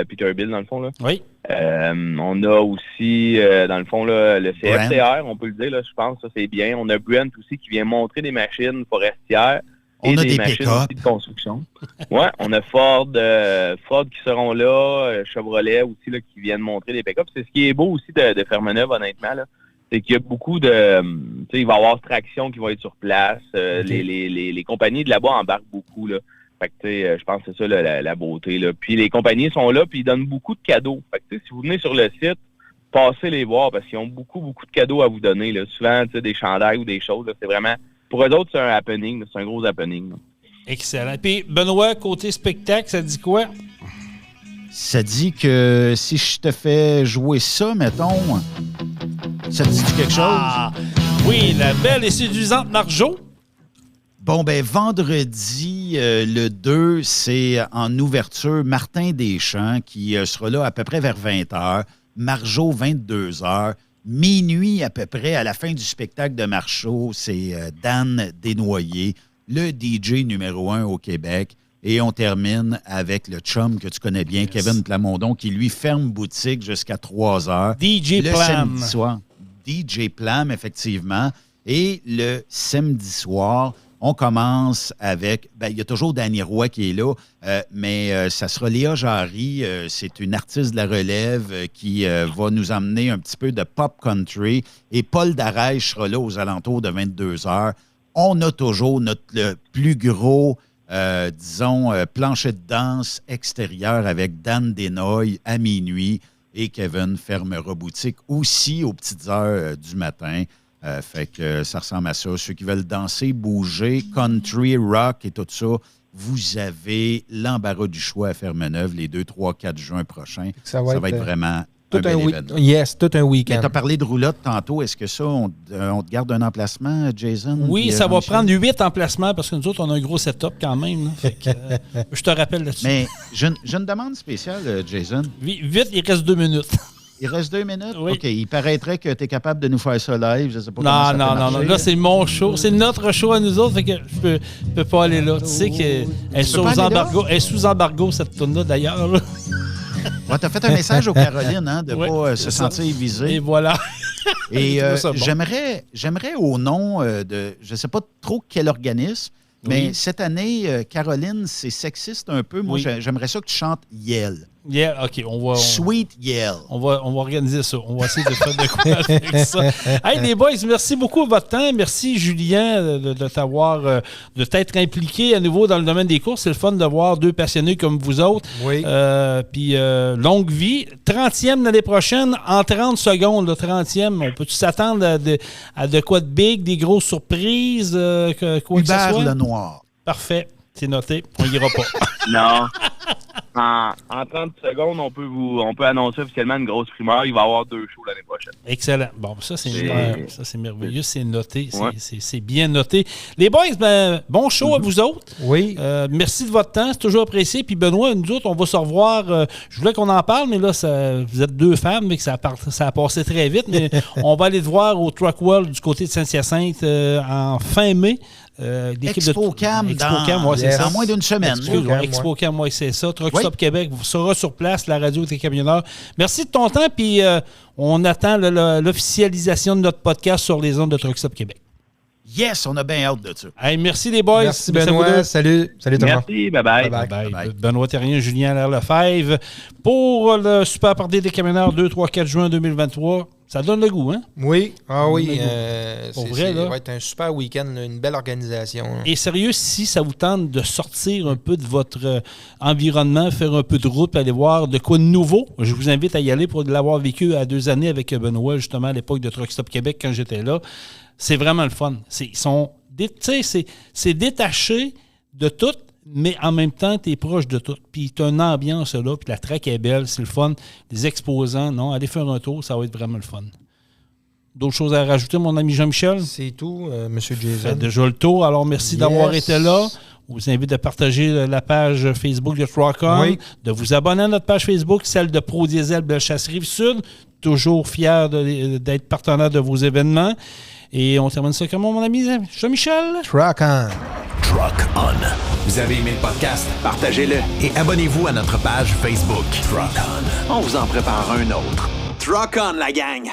Peterbilt dans le fond. Là. Oui. On a aussi, dans le fond, là, le CFTR, on peut le dire, là, je pense, ça c'est bien. On a Brent aussi qui vient montrer des machines forestières et des machines aussi de construction. Ouais, on a Ford qui seront là, Chevrolet aussi là, qui viennent montrer des pick-up. C'est ce qui est beau aussi de Fermeneuve, honnêtement, là. C'est qu'il y a beaucoup de... Tu sais, il va y avoir Traction qui va être sur place. Les compagnies de là-bas embarquent beaucoup, là. Fait que, tu sais, je pense que c'est ça la beauté, là. Puis les compagnies sont là, puis ils donnent beaucoup de cadeaux. Fait que, tu sais, si vous venez sur le site, passez les voir, parce qu'ils ont beaucoup, beaucoup de cadeaux à vous donner, là. Souvent, tu sais, des chandails ou des choses, là. C'est vraiment... Pour eux autres, c'est un happening, là. C'est un gros happening, là. Excellent. Puis, Benoît, côté spectacle, ça dit quoi? Ça dit que si je te fais jouer ça, mettons, ça te dit quelque chose? Oui, la belle et séduisante Marjo. Bon, ben vendredi, le 2, c'est en ouverture Martin Deschamps qui sera là à peu près vers 20h, Marjo 22h, minuit à peu près, à la fin du spectacle de Marjo, c'est Dan Desnoyers, le DJ numéro 1 au Québec. Et on termine avec le chum que tu connais bien, yes. Kevin Plamondon, qui lui ferme boutique jusqu'à 3h. DJ Plam. Samedi soir. DJ Plam, effectivement. Et le samedi soir, on commence avec... il y a toujours Danny Roy qui est là, mais ça sera Léa Jarry. C'est une artiste de la relève qui va nous emmener un petit peu de pop country. Et Paul Darèche sera là aux alentours de 22h. On a toujours le plus gros... plancher de danse extérieur avec Dan Desnoyers à minuit et Kevin fermera boutique aussi aux petites heures du matin. Fait que ça ressemble à ça. Ceux qui veulent danser, bouger, country, rock et tout ça, vous avez l'embarras du choix à Fermeneuve les 2, 3, 4 juin prochains. Ça va être vraiment... Tout un week-end. Tu as parlé de roulotte tantôt. Est-ce que ça, on te garde un emplacement, Jason? Oui, ça va prendre 8 emplacements parce que nous autres, on a un gros setup quand même. Fait que, je te rappelle là-dessus. Mais j'ai une demande spéciale, Jason. Vite, il reste 2 minutes. Il reste 2 minutes? Oui. OK. Il paraîtrait que tu es capable de nous faire ça live. Je sais pas non. Là, c'est mon show. C'est notre show à nous autres. Fait que je peux pas aller là. Tu sais qu'elle est sous embargo, cette tourne-là, d'ailleurs. Ouais, tu as fait un message aux Carolines de ne pas se sentir visé. Et voilà. Et j'aimerais au nom de, je ne sais pas trop quel organisme, mais cette année, Caroline, c'est sexiste un peu. Moi, j'aimerais ça que tu chantes Yell. Yeah, OK. Sweet Yell. On va organiser ça. On va essayer de faire de quoi avec ça. Hey, les boys, merci beaucoup de votre temps. Merci, Julien, de t'être impliqué à nouveau dans le domaine des courses. C'est le fun de voir 2 passionnés comme vous autres. Oui. Puis, longue vie. 30e l'année prochaine, en 30 secondes, le 30e. On peut-tu s'attendre à de quoi de big, des grosses surprises, quoi que ce soit? Le noir. Parfait. C'est noté. On n'ira pas. Non. En 30 secondes, on peut annoncer officiellement une grosse primeur. Il va y avoir 2 shows l'année prochaine. Excellent. Bon, ça, c'est merveilleux. C'est noté. C'est bien noté. Les boys, bon show à vous autres. Oui. Merci de votre temps. C'est toujours apprécié. Puis Benoît, nous autres, on va se revoir. Je voulais qu'on en parle, mais là, vous êtes 2 femmes, mais que ça a passé très vite. Mais on va aller te voir au Truck World du côté de Saint-Hyacinthe en fin mai. ExpoCam c'est ça. En moins d'une semaine. ExpoCam, moi, c'est ça. Truck Stop Québec sera sur place, la radio des camionneurs. Merci de ton temps, puis on attend l'officialisation de notre podcast sur les ondes de Truck Stop Québec. Yes, on a bien hâte de ça. Hey, merci les boys. Merci Benoît. Salut tout le monde. Merci, bye-bye. Bye. Benoît Thérien, Julien Allaire-Lefebvre. Pour le Super Party des camionneurs 2, 3, 4 juin 2023. Ça donne le goût, hein? Oui, oui. Pour vrai, là. Ça va être un super week-end, une belle organisation. Là. Et sérieux, si ça vous tente de sortir un peu de votre environnement, faire un peu de route, aller voir de quoi de nouveau, je vous invite à y aller pour l'avoir vécu à 2 années avec Benoît, justement, à l'époque de Truck Stop Québec, quand j'étais là. C'est vraiment le fun. C'est détaché de tout, mais en même temps, tu es proche de tout. Puis tu as une ambiance là, puis la track est belle, c'est le fun. Les exposants, non, allez faire un tour, ça va être vraiment le fun. D'autres choses à rajouter, mon ami Jean-Michel? C'est tout, M. Jason. Faites déjà le tour. Alors, merci d'avoir été là. Je vous invite de partager la page Facebook de Truck On, de vous abonner à notre page Facebook, celle de Pro Diesel Bellechasse Rive-Sud. Toujours fier d'être partenaire de vos événements. Et on termine ça comment, mon ami Jean-Michel? Truck On. Truck On. Vous avez aimé le podcast? Partagez-le et abonnez-vous à notre page Facebook. Truck On. On vous en prépare un autre. Truck On, la gang!